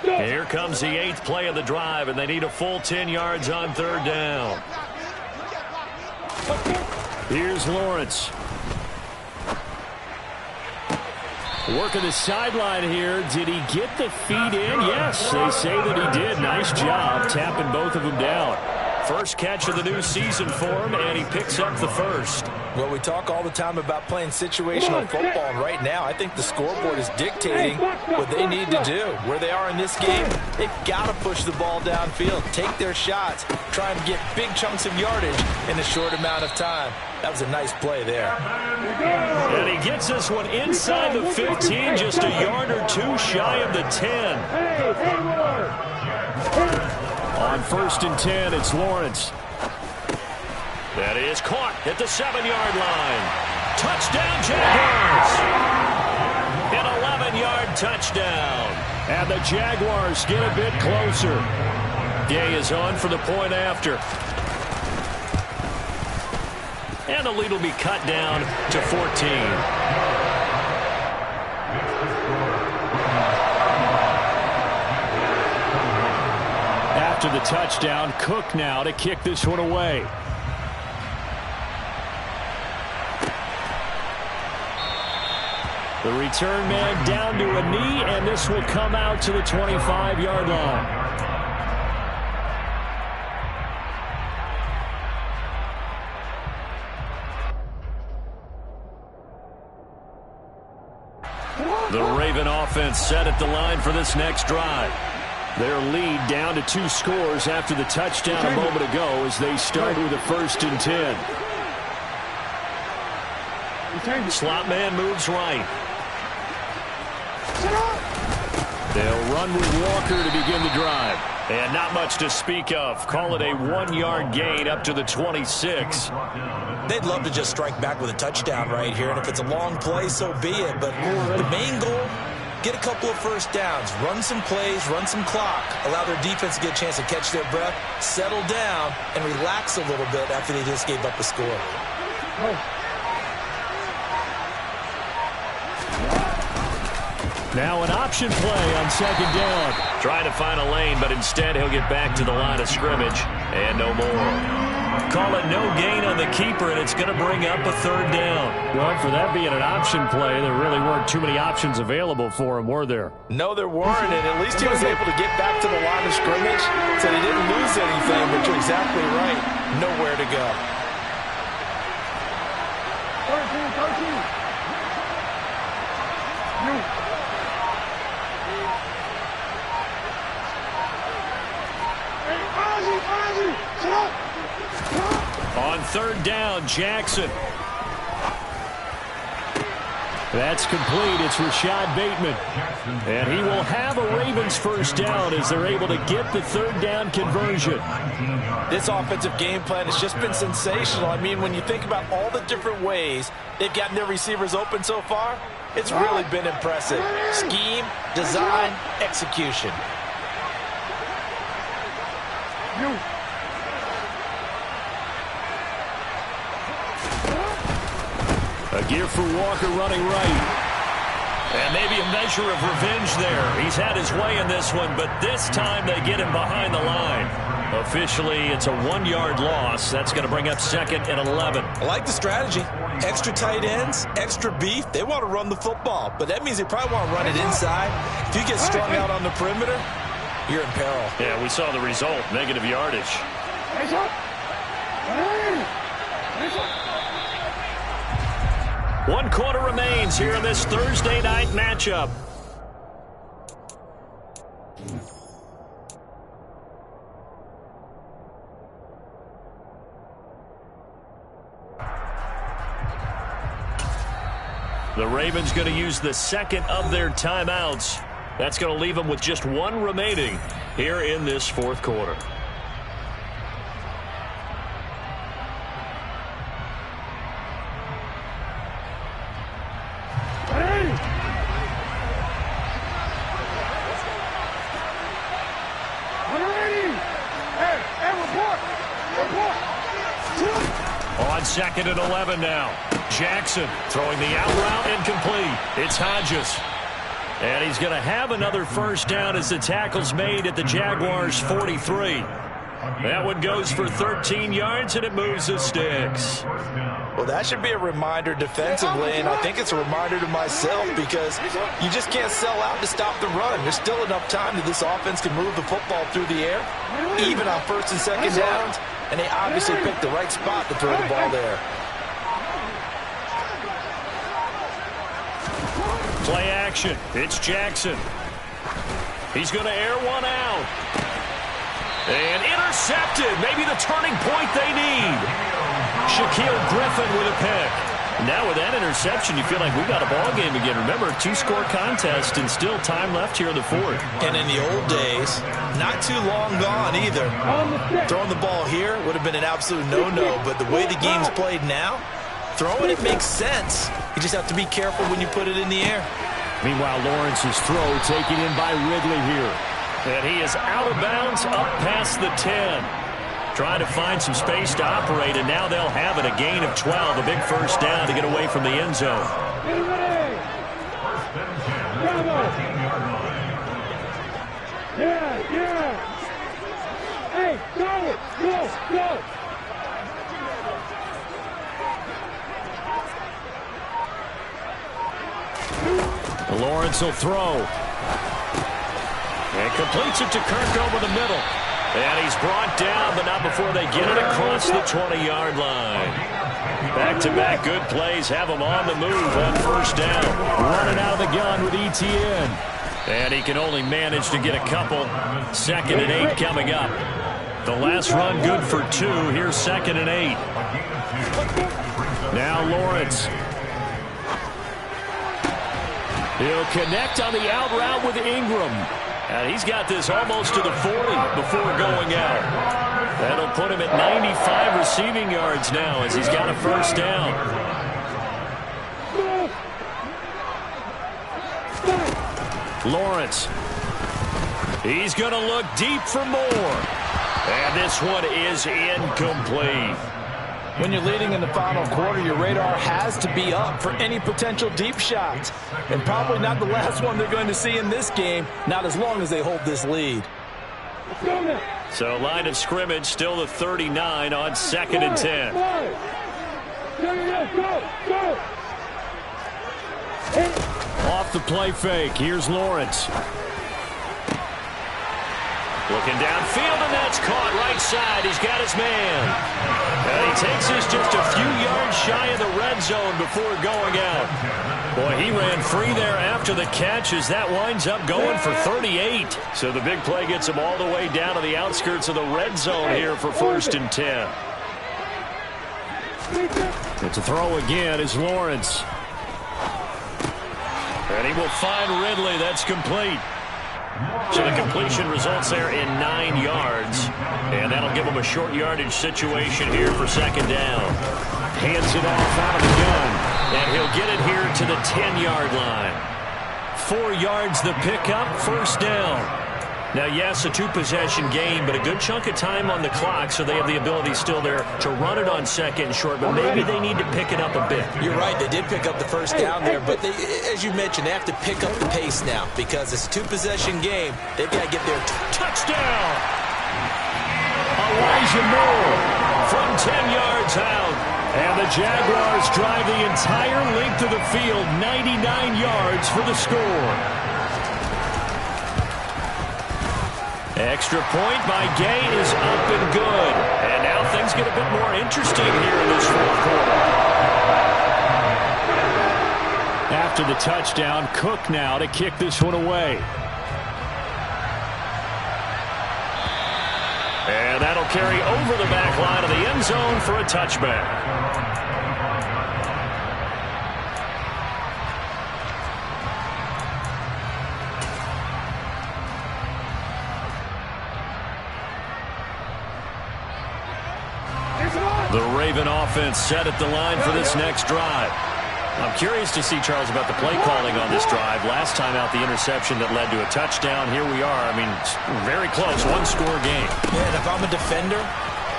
Here comes the 8th play of the drive, and they need a full 10 yards on 3rd down. Here's Lawrence. Working the sideline here. Did he get the feet in? Yes, they say that he did. Nice job tapping both of them down. First catch of the new season for him, and he picks up the first. Well, we talk all the time about playing situational football, and right now I think the scoreboard is dictating what they need to do. Where they are in this game, they've got to push the ball downfield, take their shots, try and get big chunks of yardage in a short amount of time. That was a nice play there. And he gets this one inside the 15, just a yard or 2 shy of the 10. On 1st and 10, it's Lawrence. That is caught at the 7-yard line. Touchdown, Jaguars! An 11-yard touchdown. And the Jaguars get a bit closer. Gay is on for the point after. And the lead will be cut down to 14. after the touchdown. Cook now to kick this one away. The return man down to a knee, and this will come out to the 25-yard line. The Raven offense set at the line for this next drive. Their lead down to 2 scores after the touchdown a moment ago as they start with a 1st and 10. Slot man moves right. They'll run with Walker to begin the drive. And not much to speak of. Call it a 1-yard gain up to the 26. They'd love to just strike back with a touchdown right here, and if it's a long play, so be it. But the main goal, get a couple of first downs, run some plays, run some clock, allow their defense to get a chance to catch their breath, settle down, and relax a little bit after they just gave up the score. Now an option play on 2nd down. Trying to find a lane, but instead he'll get back to the line of scrimmage. And no more. Call it no gain on the keeper, and it's going to bring up a 3rd down. Well, for that being an option play, there really weren't too many options available for him, were there? No, there weren't, and at least he was able to get back to the line of scrimmage, so he didn't lose anything, but you're exactly right. Nowhere to go. 13. On 3rd down, Jackson. That's complete. It's Rashad Bateman. And he will have a Ravens 1st down as they're able to get the 3rd down conversion. This offensive game plan has just been sensational. I mean, when you think about all the different ways they've gotten their receivers open so far, it's really been impressive. Scheme, design, execution. A gear for Walker running right. And maybe a measure of revenge there. He's had his way in this one, but this time they get him behind the line. Officially, it's a 1-yard loss. That's going to bring up 2nd and 11. I like the strategy. Extra tight ends, extra beef. They want to run the football, but that means they probably want to run it inside. If you get strung out on the perimeter, you're in peril. Yeah, we saw the result. Negative yardage. 1 quarter remains here in this Thursday night matchup. The Ravens going to use the 2nd of their timeouts. That's going to leave them with just 1 remaining here in this 4th quarter. On 2nd and 11 now. Jackson throwing the out route incomplete. It's Hodges. And he's going to have another 1st down as the tackle's made at the Jaguars' 43. That one goes for 13 yards, and it moves the sticks. Well, that should be a reminder defensively, and I think it's a reminder to myself because you just can't sell out to stop the run. There's still enough time that this offense can move the football through the air, even on 1st and 2nd downs, and they obviously picked the right spot to throw the ball there. Play action. It's Jackson. He's going to air one out. And intercepted. Maybe the turning point they need. Shaquille Griffin with a pick. Now with that interception, you feel like we got a ball game again. Remember, 2-score contest and still time left here in the 4th. And in the old days, not too long gone either. Throwing the ball here would have been an absolute no-no, but the way the game's played now, throwing it makes sense. You just have to be careful when you put it in the air. Meanwhile, Lawrence's throw taken in by Ridley here. And he is out of bounds up past the 10. Trying to find some space to operate, and now they'll have it. A gain of 12, a big 1st down to get away from the end zone. Hey, go, go, go. Lawrence will throw. And completes it to Kirk over the middle. And he's brought down, but not before they get it across the 20-yard line. Back-to-back good plays have him on the move on first down. Running out of the gun with ETN. And he can only manage to get a couple. 2nd and 8 coming up. The last run good for 2. Here's 2nd and 8. Now Lawrence. He'll connect on the out route with Ingram. And he's got this almost to the 40 before going out. That'll put him at 95 receiving yards now as he's got a first down. Lawrence. He's going to look deep for more. And this one is incomplete. When you're leading in the final quarter, your radar has to be up for any potential deep shots. And probably not the last one they're going to see in this game, not as long as they hold this lead. So line of scrimmage still the 39 on 2nd and 10. Off the play fake. Here's Lawrence. Looking downfield, and that's caught right side. He's got his man. And he takes this just a few yards shy of the red zone before going out. Boy, he ran free there after the catch as that winds up going for 38. So the big play gets him all the way down to the outskirts of the red zone here for 1st and 10. It's a throw again is Lawrence. And he will find Ridley. That's complete. So the completion results there in 9 yards. And that'll give him a short yardage situation here for 2nd down. Hands it off out of the gun. And he'll get it here to the 10-yard line. 4 yards the pickup, first down. Now, yes, a 2-possession game, but a good chunk of time on the clock, so they have the ability still there to run it on 2nd and short, but maybe they need to pick it up a bit. You're right, they did pick up the first down there, but they, as you mentioned, they have to pick up the pace now because it's a 2-possession game. They've got to get their touchdown. Elijah Moore from 10 yards out. And the Jaguars drive the entire length of the field, 99 yards for the score. Extra point by Gay is up and good. And now things get a bit more interesting here in this 4th quarter. After the touchdown, Cook now to kick this one away. And that'll carry over the back line of the end zone for a touchback. The Raven offense set at the line for this next drive. I'm curious to see, Charles, about the play calling on this drive. Last time out, the interception that led to a touchdown. Here we are. I mean, very close, 1-score game. Man, if I'm a defender,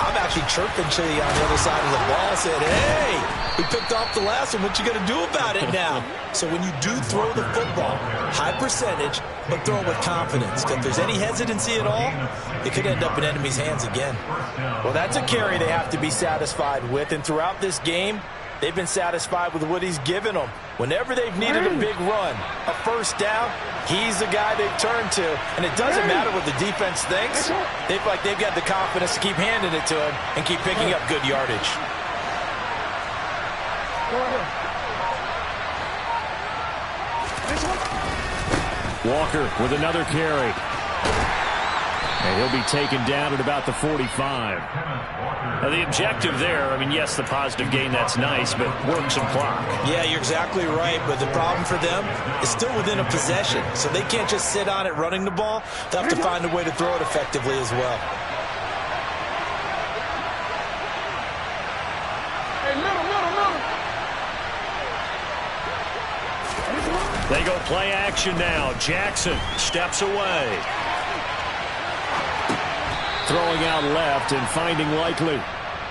I'm actually chirping to you on the other side of the ball. Said, hey, we picked off the last one. What you going to do about it now? So when you do throw the football, high percentage, but throw it with confidence. If there's any hesitancy at all, it could end up in enemy's hands again. Well, that's a carry they have to be satisfied with. And throughout this game, they've been satisfied with what he's given them. Whenever they've needed a big run, a first down, he's the guy they've turned to. And it doesn't matter what the defense thinks. They feel like they've got the confidence to keep handing it to him and keep picking up good yardage. Walker with another carry. And he'll be taken down at about the 45. Now, the objective there, I mean, yes, the positive gain, that's nice, but work some clock. Yeah, you're exactly right, but the problem for them is still within a possession, so they can't just sit on it running the ball. They'll have to find a way to throw it effectively as well. They go play action now. Jackson steps away. Throwing out left and finding Likely.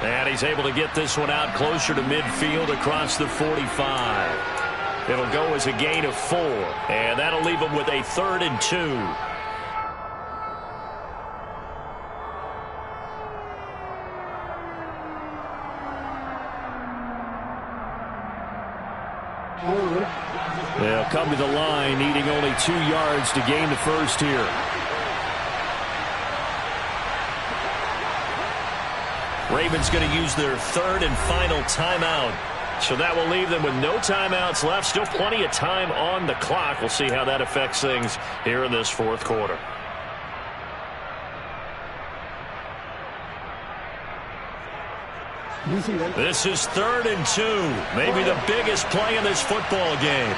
And he's able to get this one out closer to midfield across the 45. It'll go as a gain of 4. And that'll leave him with a 3rd and 2. come to the line, needing only 2 yards to gain the first here. Ravens going to use their third and final timeout. So that will leave them with no timeouts left. Still plenty of time on the clock. We'll see how that affects things here in this fourth quarter. This is 3rd and 2. Maybe the biggest play in this football game.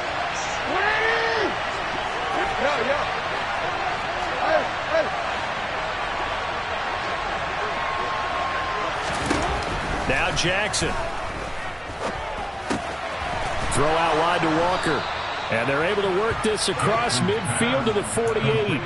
Now Jackson. Throw out wide to Walker. And they're able to work this across midfield to the 48.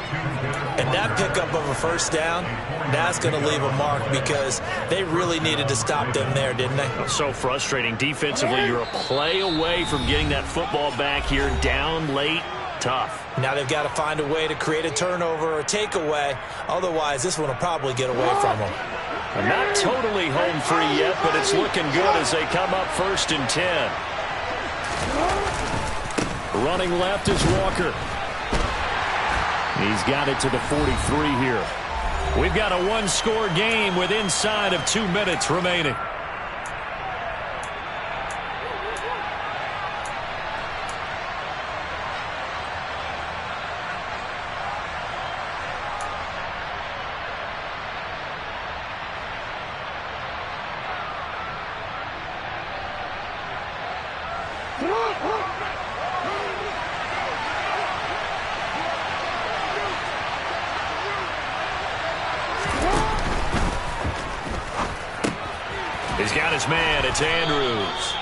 And that pickup of a first down, that's going to leave a mark because they really needed to stop them there, didn't they? So frustrating. Defensively, you're a play away from getting that football back here down late. Tough. Now they've got to find a way to create a turnover or a takeaway. Otherwise, this one will probably get away from them. Not totally home free yet, but it's looking good as they come up 1st and 10. Running left is Walker. He's got it to the 43 here. We've got a one-score game with inside of 2 minutes remaining. He's got his man. It's Andrews.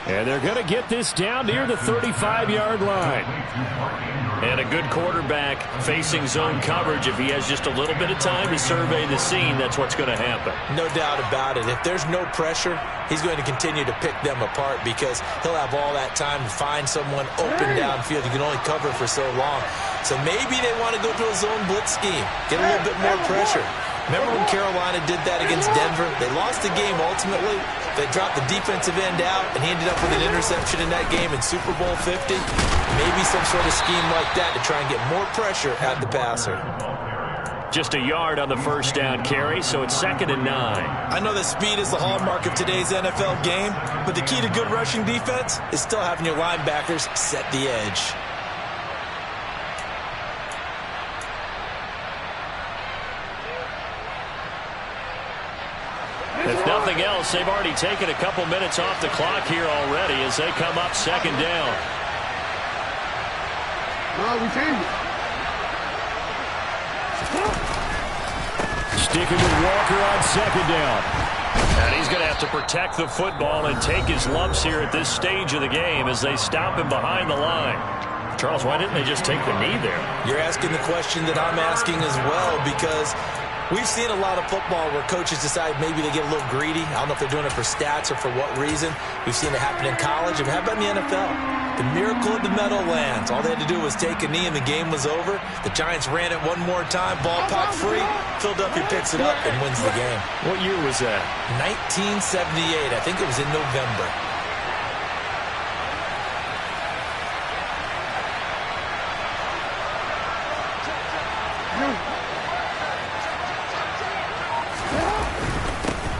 And they're going to get this down near the 35-yard line. And a good quarterback facing zone coverage. If he has just a little bit of time to survey the scene, that's what's going to happen. No doubt about it. If there's no pressure, he's going to continue to pick them apart because he'll have all that time to find someone open downfield. You can only cover for so long. So maybe they want to go to a zone blitz scheme, get a little bit more pressure. Remember when Carolina did that against Denver? They lost the game ultimately. They dropped the defensive end out, and he ended up with an interception in that game in Super Bowl 50. Maybe some sort of scheme like that to try and get more pressure at the passer. Just a yard on the first down carry, so it's 2nd and 9. I know that speed is the hallmark of today's NFL game, but the key to good rushing defense is still having your linebackers set the edge. If nothing else, they've already taken a couple minutes off the clock here already as they come up 2nd down. We changed it. Sticking with Walker on 2nd down. And he's going to have to protect the football and take his lumps here at this stage of the game as they stop him behind the line. Charles, why didn't they just take the knee there? You're asking the question that I'm asking as well because we've seen a lot of football where coaches decide maybe they get a little greedy. I don't know if they're doing it for stats or for what reason. We've seen it happen in college. And how about in the NFL? The miracle of the Meadowlands. All they had to do was take a knee and the game was over. The Giants ran it one more time. Ball popped free. Philadelphia picks it up and wins the game. What year was that? 1978. I think it was in November.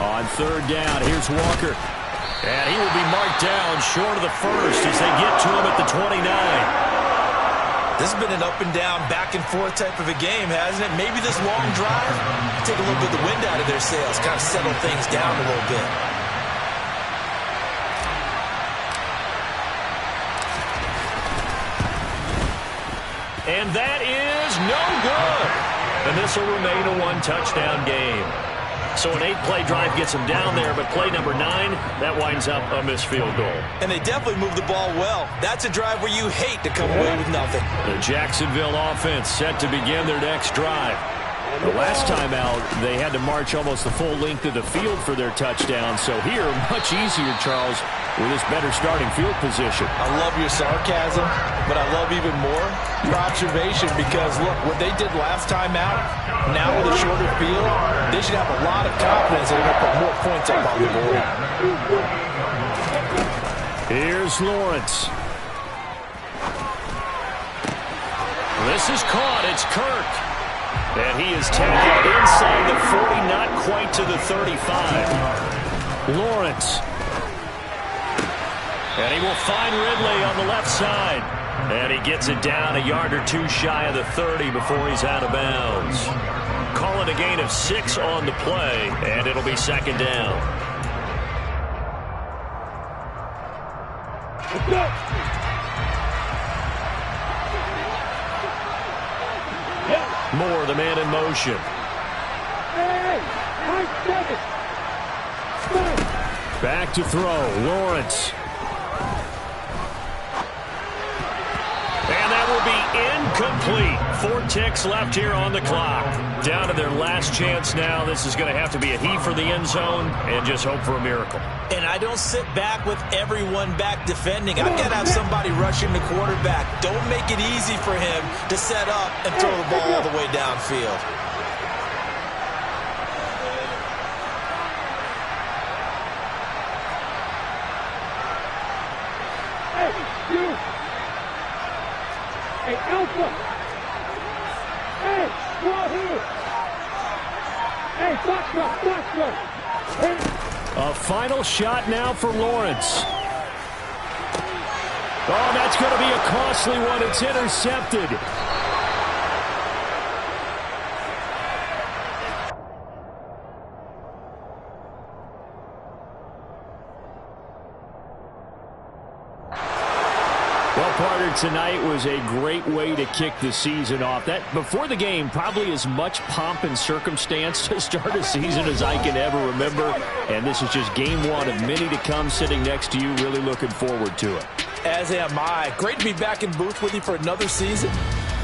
On 3rd down, here's Walker. And he will be marked down short of the first as they get to him at the 29. This has been an up and down, back and forth type of a game, hasn't it? Maybe this long drive, take a little bit of the wind out of their sails, kind of settle things down a little bit. And that is no good. And this will remain a one-touchdown game. So an 8-play drive gets him down there, but play number 9, that winds up a missed field goal. And they definitely moved the ball well. That's a drive where you hate to come away with nothing. The Jacksonville offense set to begin their next drive. The last time out, they had to march almost the full length of the field for their touchdown. So here, much easier, Charles, with this better starting field position. I love your sarcasm, but I love even more your observation because, look, what they did last time out, now with a shorter field, they should have a lot of confidence they're going to put more points up on the board. Here's Lawrence. This is caught. It's Kirk. And he is tackled inside the 40, not quite to the 35. Lawrence. And he will find Ridley on the left side. And he gets it down a yard or two shy of the 30 before he's out of bounds. Call it a gain of 6 on the play, and it'll be second down. Let's go. Moore, the man in motion. Hey, nice second. Back to throw. Lawrence. And that will be incomplete. 4 ticks left here on the clock. Down to their last chance now. This is going to have to be a heave for the end zone and just hope for a miracle. And I don't sit back with everyone back defending. I've got to have somebody rushing the quarterback. Don't make it easy for him to set up and throw the ball all the way downfield. Hey, you. Hey, Alpha. Hey, go out here. Hey, Foxtrot. Hey. A final shot now for Lawrence. Oh, that's going to be a costly one. It's intercepted. Well, partner, tonight was a great way to kick the season off. That before the game, probably as much pomp and circumstance to start a season as I can ever remember. And this is just game 1 of many to come. Sitting next to you, really looking forward to it. As am I. Great to be back in booth with you for another season.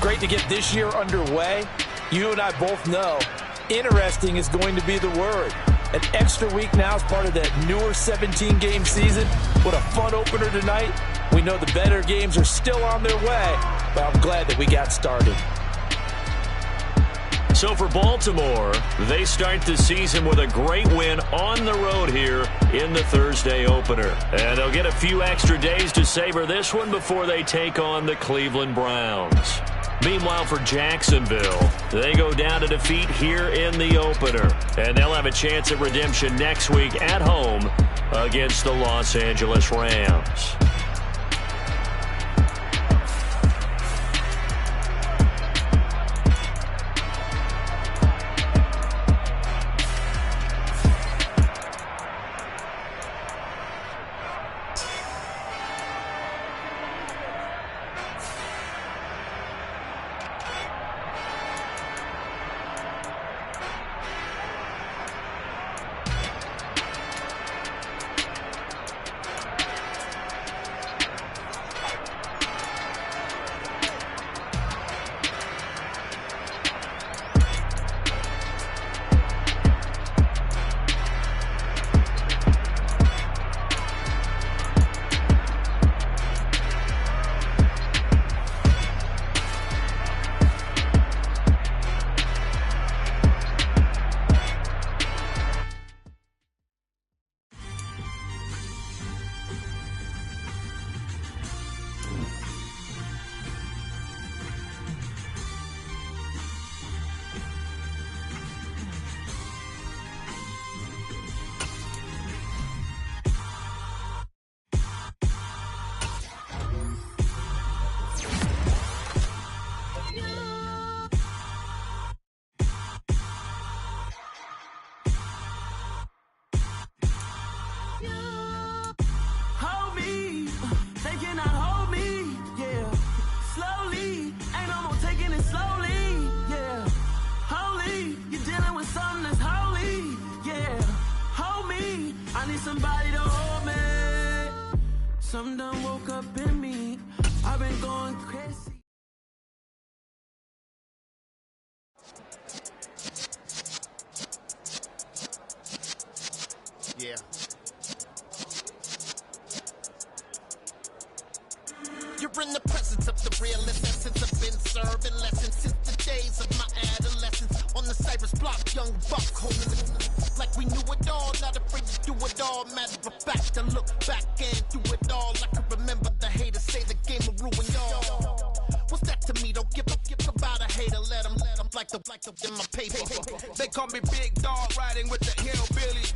Great to get this year underway. You and I both know interesting is going to be the word. An extra week now as part of that newer 17-game season. What a fun opener tonight. We know the better games are still on their way, but I'm glad that we got started. So for Baltimore, they start the season with a great win on the road here in the Thursday opener. And they'll get a few extra days to savor this one before they take on the Cleveland Browns. Meanwhile, for Jacksonville, they go down to defeat here in the opener. And they'll have a chance at redemption next week at home against the Los Angeles Rams. Something done woke up in me. I've been going crazy. Yeah. You're in the presence of the realest essence. I've been serving lessons since the days of my adolescence. On the Cypress block, young buck holding it like we knew it all. Not afraid to do it all. Matter of fact, to look back and do it all. I can remember the haters say the game will ruin y'all. What's that to me? Don't give up. let them like the in my paper. They call me Big Dog, riding with the hillbilly.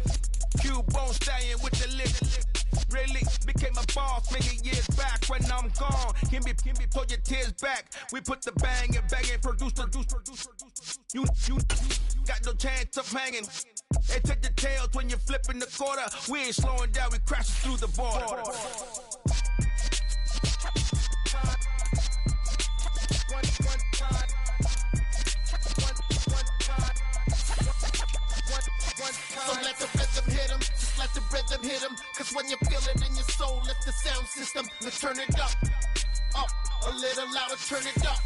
Cubone stallion with the lip. Really became a boss many years back. When I'm gone, can be pull your tears back. We put the bang and produce. You got no chance of hanging. They take the tails when you're flipping the quarter. We ain't slowing down, we crashing through the border. So let the rhythm hit him, just let the rhythm hit him. Cause when you feel it in your soul, lift the sound system, let's turn it up. Up, a little louder, turn it up.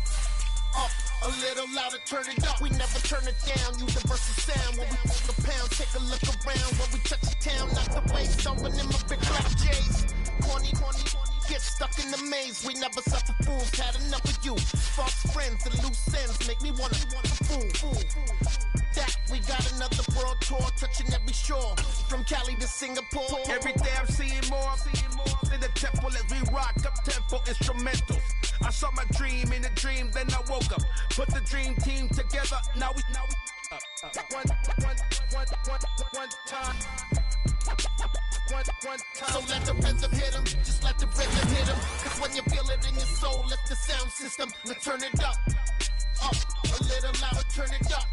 Up, a little louder, turn it up. We never turn it down, universal sound. When we pull the pound, take a look around. When we touch the town, knock the waves, stomping in my big black J's. Corny, get stuck in the maze. We never suffer fools, had enough of you. False friends and loose ends make me wanna fool. That we got another world tour, touching every shore, from Cali to Singapore. Every day I'm seeing more in the temple as we rock up tempo instrumentals. I saw my dream in a dream, then I woke up. Put the dream team together, now we one time. So let the rhythm hit him, just let the rhythm hit him. Cause when you feel it in your soul, lift the sound system, let's turn it up. Up, a little louder, turn it up.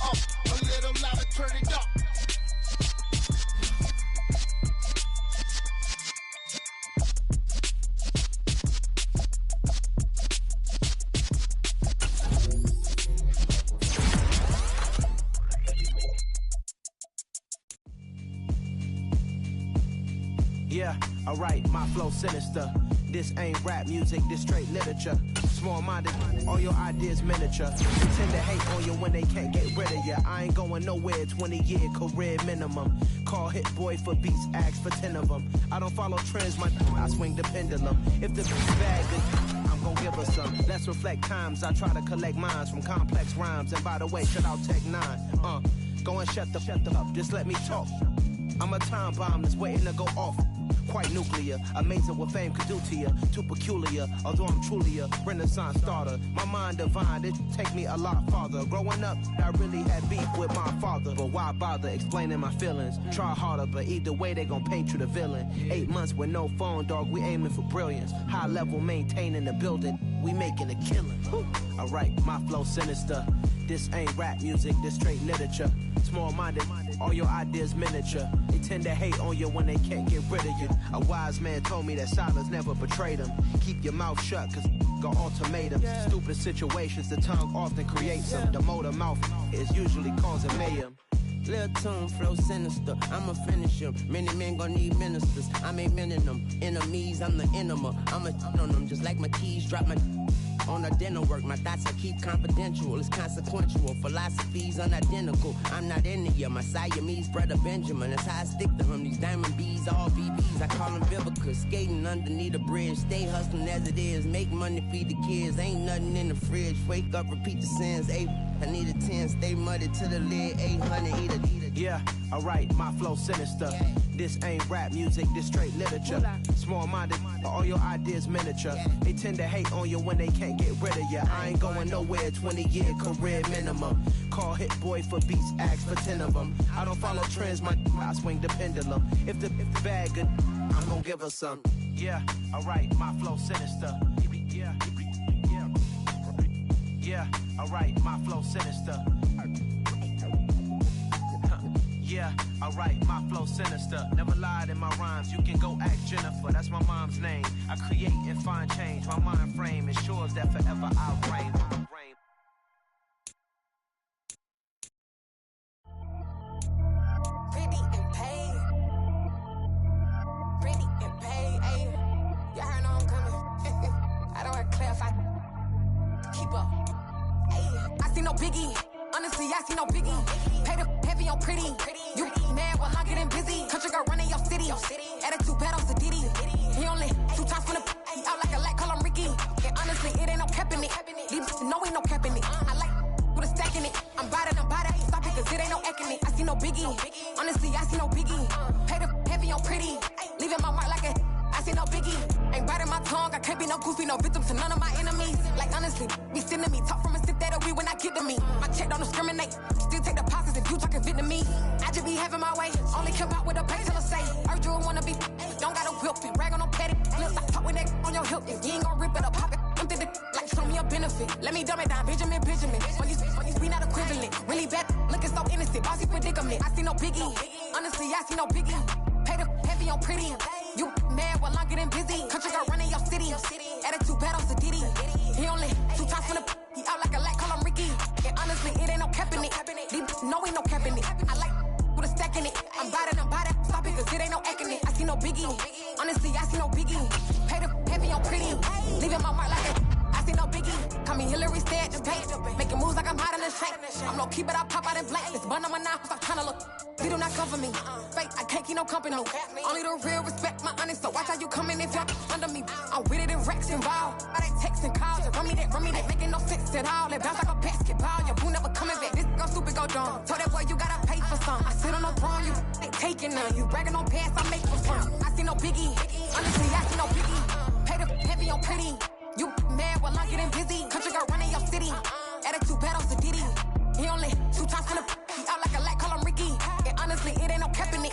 Up, a little louder, turn it up. Yeah, alright, my flow sinister. This ain't rap music, this straight literature. Small-minded, all your ideas miniature. Tend to hate on you when they can't get rid of you. I ain't going nowhere, 20-year career minimum. Call Hit Boy for beats, ask for 10 of them. I don't follow trends, I swing the pendulum. If the beat's bad, then I'm gon' give her some. Let's reflect times, I try to collect minds from complex rhymes. And by the way, shout out Tech 9. Go and shut the up, just let me talk. I'm a time bomb that's waiting to go off. Quite nuclear, amazing what fame could do to you. Too peculiar, although I'm truly a renaissance starter. My mind divine, it take me a lot farther. Growing up, I really had beef with my father. But why bother explaining my feelings? Try harder, but either way they gon' paint you the villain. 8 months with no phone, dog, we aiming for brilliance. High level maintaining the building, we making a killing. Alright, my flow sinister. This ain't rap music, this straight literature. Small-minded, all your ideas miniature. They tend to hate on you when they can't get rid of you. A wise man told me that silence never betrayed him. Keep your mouth shut, cause got ultimatums. Stupid situations, the tongue often creates them. The motor mouth is usually causing mayhem. Lil' tune, flow sinister, I'ma finish him. Many men gon' need ministers, I'm aiming them. Enemies, I'm the enema. I'ma on them, just like my keys, drop my on a dinner work. My thoughts I keep confidential, it's consequential. Philosophies unidentical, I'm not into you. My Siamese brother Benjamin, that's how I stick to him. These diamond bees, all BBs, I call them Vivica. Skating underneath a bridge, stay hustling as it is. Make money, feed the kids, ain't nothing in the fridge. Wake up, repeat the sins, I need a 10, stay muddy to the lid, 800, eat a. Yeah, alright, my flow sinister. This ain't rap music, this straight literature. Small-minded, all your ideas miniature. They tend to hate on you when they can't get rid of you. I ain't going nowhere, 20-year career minimum. Call Hit Boy for beats, ask for 10 of them. I don't follow trends, I swing the pendulum. If the bag good, I'm gon' give her some. Yeah, alright, my flow sinister. Yeah, alright, my flow sinister. Yeah, alright, my flow sinister. Never lied in my rhymes, you can go ask Jennifer. That's my mom's name. I create and find change. My mind frame ensures that forever I'll reign. Pretty and paid. Pretty and paid, ayy. Y'all heard I'm coming. I don't have to clarify. Keep up. Ayy, I see no biggie. Honestly, I see no biggie. Pay the heavy on pretty. You mad, well, I'm getting busy. Country girl running your city. Attitude bad on Sadiddy. He only 2 times from the he out like a light, call him Ricky. And honestly, it ain't no cap in it. These know ain't no cap in it. I like with a stack in it. I'm bad it. Stop it, cause it ain't no eck in it. I see no biggie. Honestly, I see no biggie. Pay the heavy on pretty. Leaving my mark like a I see no biggie. Ain't biting my tongue, I can't be no goofy, no victim to none of my enemies. Like honestly, be sending me, talk from a sip that'll be when I get to me. My check don't discriminate, still take deposits if you talking Vietnamese. I just be having my way, only come out with a pay till I say. Urge you wanna be, don't gotta whip it, brag on no petty. Look, I talk with that on your hip, you ain't gon' rip it or pop it. Empty the like show me a benefit. Let me dumb it down, Benjamin. When you be not equivalent, really bad, looking so innocent, bossy predicament. I see no biggie, honestly, I see no biggie. Pay the heavy on pretty. You mad while I'm getting busy. Country girl running your city. Attitude bad on Diddy. He only 2 times from the he out like a light, call him Ricky. And honestly, it ain't no cap in it. No, ain't no cap in it. I like with a stack in it. I'm bad, stop it, cause it ain't no acting it. I see no biggie. Honestly, I see no biggie. Pay the heavy on pretty. Leaving my mark like a I see no biggie. Call me Hillary, stay at the bank. Making moves like I'm hot in the shank. I'm no keep it, I pop out in blank. This bun on my knife, stop trying to look. They do not cover me. Fake, I can't keep no company. Only the real respect my honest. So watch how you coming if y'all under me. I'm with it in Rex involved. All they texts and calls. Run me that, making no sense at all. They bounce like a basketball. Your boo never coming back. This go stupid, go dumb. Told that boy you gotta pay for some. I sit on no throne, you ain't taking none. You bragging on past, I make for fun. I see no biggie. Honestly, I see no biggie. Pay the heavy on pretty. You mad while I'm getting busy. Country girl running your city. Attitude bad on Diddy. He only 2 times from the he out like a light, call him Ricky. And honestly, it ain't no cap in it.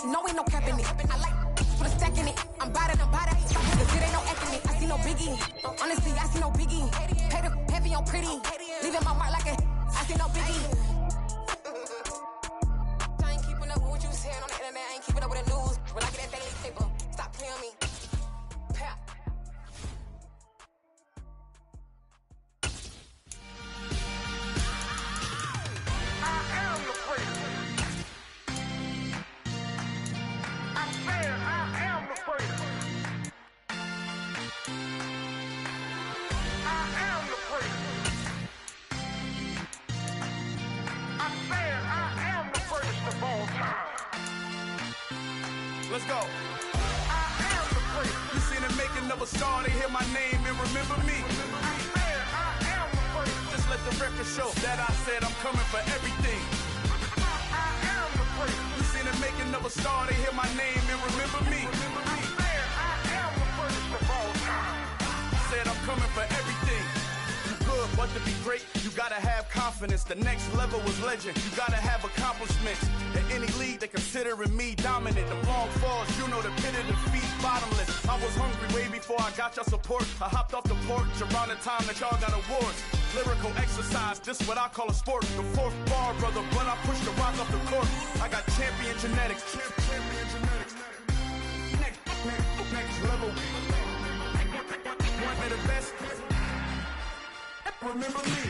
No, ain't no cap in it. I like put a stack in it. I'm bad, stop it, cause it ain't no acting it. I see no biggie. Honestly, I see no biggie. Pay the heavy on pretty. Leaving my mark like a I see no biggie. I ain't keeping up with what you saying on the internet. I ain't keeping up with the news. When I get that daily paper, stop playing me. Let's go. I am the first. You seen the making of a star, they hear my name and remember me. I am the first. Just let the record show that I said I'm coming for everything. I am the first. You seen the making of a star, they hear my name and remember me. I am the first of all time. Said I'm coming for everything. Good, but to be great, you gotta have confidence. The next level was legend. You gotta have accomplishments. In any league, they considering me dominant. The long falls, you know the pit of defeat, bottomless. I was hungry way before I got your support. I hopped off the porch around the time that y'all got awards. Lyrical exercise, this what I call a sport. The 4th bar, brother, when I push the rock off the court. I got champion genetics. Next level. One of the best. Remember me.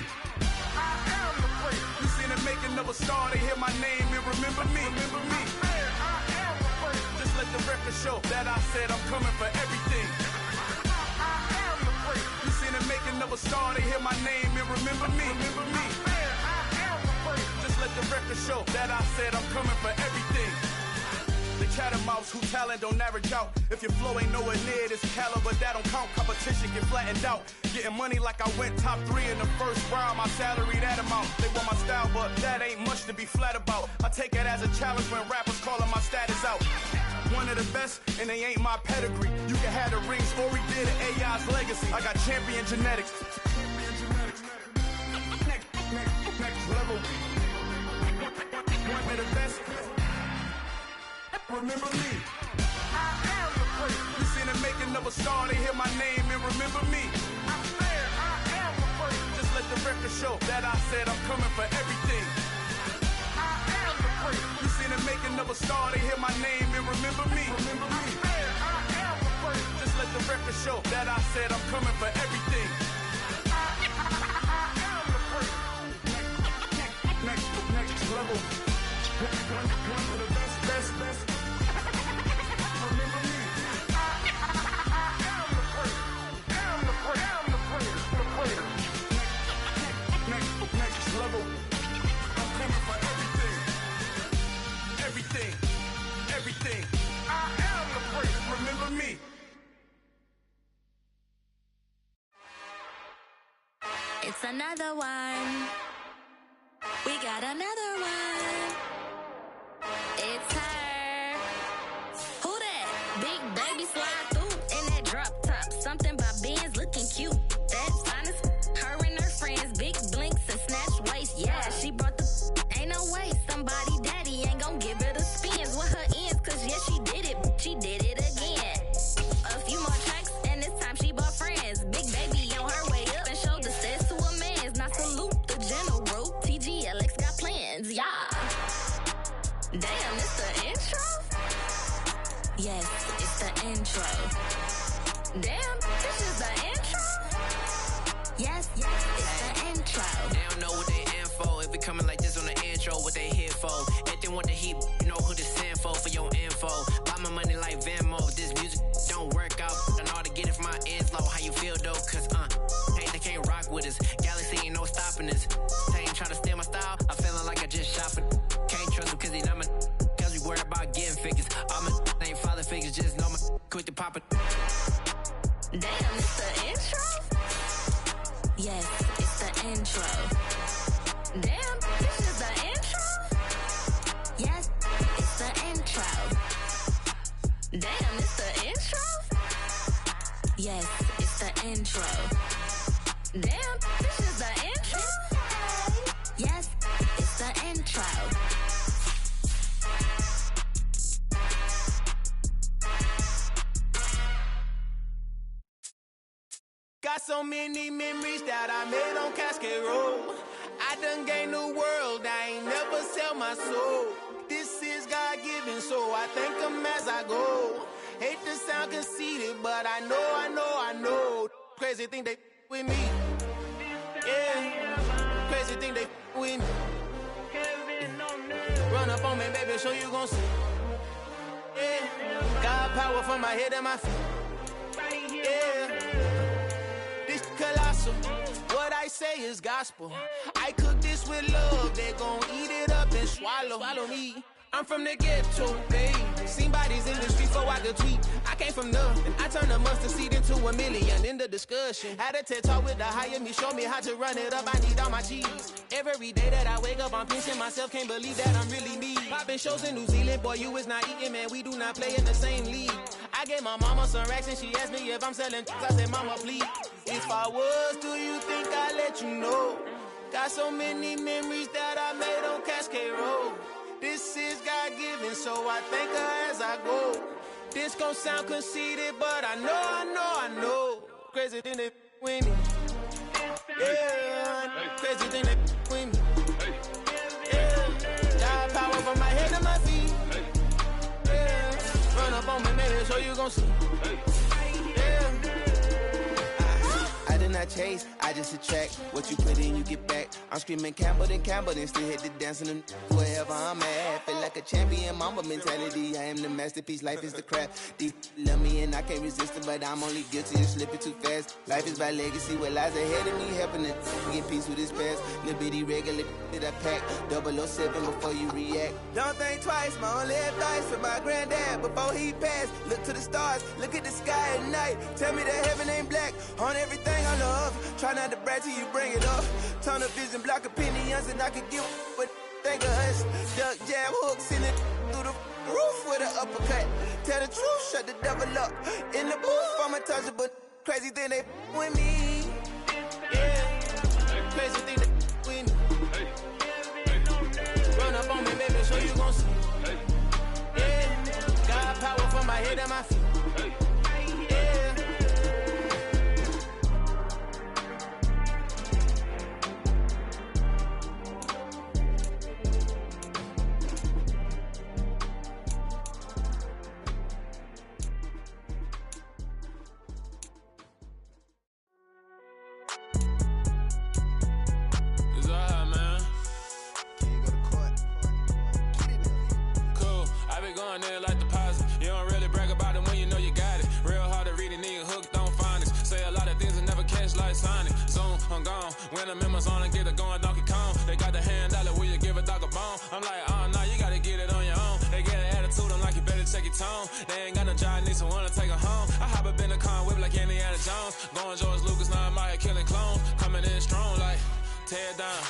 I am the first. You seen the making of a star, they hear my name and remember me. I am the first. Just let the record show that I said I'm coming for everything. I am the first. You seen the making of a star, they hear my name and remember me. I am the first. Just let the record show that I said I'm coming for everything. The chattermouths who talent don't average out. If your flow ain't nowhere near this caliber, that don't count. Competition get flattened out. Getting money like I went top 3 in the first round. My salary that amount. They want my style, but that ain't much to be flat about. I take it as a challenge when rappers calling my status out. One of the best, and they ain't my pedigree. You can have the rings, or we did an AI's legacy. I got champion genetics. Next level. One of the best. Remember me. I am the first. You seen the making of a star, they hear my name and remember me. I am the first. Just let the record show that I said I'm coming for everything. I am the first. You seen the making of a star, they hear my name and remember me. I am the first. Just let the record show that I said I'm coming for everything. I am the first. Next level. One of the best. Remember me. I am the first. Next level. I'm coming for everything. I am the first. Remember me. It's another one. We got another one. It's her. Who that? Big baby slide through in that drop Damn, it's the intro? Yes, it's the intro. Damn, this is the intro? Yes, it's the intro. They don't know what they in for. If it coming like this on the intro, what they here for? If they want the heat, you know who to send for your info. Buy my money like Venmo. If this music don't work out, I know how to get it from my ends low. How you feel though? Cause hey, they can't rock with us. Galaxy ain't no stopping us. They ain't trying to steal my style. I'm feeling like I just shot for. Can't trust them cause they not my. Cause we worried about getting figures. All my ain't father figures. Just know my quick to pop it. Damn, it's the intro? Yes, it's the intro. Damn, this is the intro? Yes, it's the intro. Damn, it's the intro? Yes, it's the intro. Damn, this is the intro? Yes, it's the intro. Got so many memories that I made on Cascade Road. I done gained the world, I ain't never sell my soul. This is God-given, so I thank him as I go. Hate to sound conceited, but I know. Crazy thing they with me. Yeah, crazy thing they with me. Run up on me, baby, so you gon' see. Yeah, got power from my head and my feet. Yeah. Colossal, what I say is gospel. I cook this with love, they gon' eat it up and swallow me. I'm from the ghetto, babe. Seen bodies in the street before I could tweet. I came from nothing. I turned a mustard seed into a million in the discussion. Had a TED talk with the higher me, show me how to run it up. I need all my cheese. Every day that I wake up, I'm pinching myself. Can't believe that I'm really me. Popping shows in New Zealand, boy, you is not eating, man. We do not play in the same league. I gave my mama some racks and she asked me if I'm selling. I said, mama, please. If I was, do you think I'd let you know? Got so many memories that I made on Cascade Road. This is God-given, so I thank her as I go. This gon' sound conceited, but I know. Crazy thing they with me. Yeah, crazy thing they with me. Yeah, got power from my head to my feet. Yeah, run up on me, maybe, so you gon' see. Yeah. I did not chase, I just attract. What you put in, you get back. I'm screaming Campbell, then still hit the dancing and wherever I'm at. Feel like a champion, mama mentality. I am the masterpiece, life is the crap. These love me and I can't resist it, but I'm only guilty of slipping too fast. Life is by legacy, what lies ahead of me, helping it get peace with this past. Little bitty regular that I pack, 007 before you react. Don't think twice, my only advice for my granddad before he passed. Look to the stars, look at the sky at night. Tell me that heaven ain't black on everything I love. Try not to brag till you bring it up. Tunnel vision, block opinions, and I could give but think of us. Duck jab hooks in it through the roof with an uppercut. Tell the truth, shut the devil up. In the booth, I'm untouchable. Crazy thing they with me. Yeah, crazy thing they with me. Run up on me, baby, so you gon' see. Yeah, got power from my head and my feet. When I'm in my zone and get it going Donkey Kong. They got the hand dollar, will you give a dog a bone? I'm like, oh no, you gotta get it on your own. They get an attitude, I'm like, you better check your tone. They ain't got no job, need someone to take her home. I hop up in the car, whip like Indiana Jones. Going George Lucas, now I'm out here killing clones. Coming in strong like, tear down.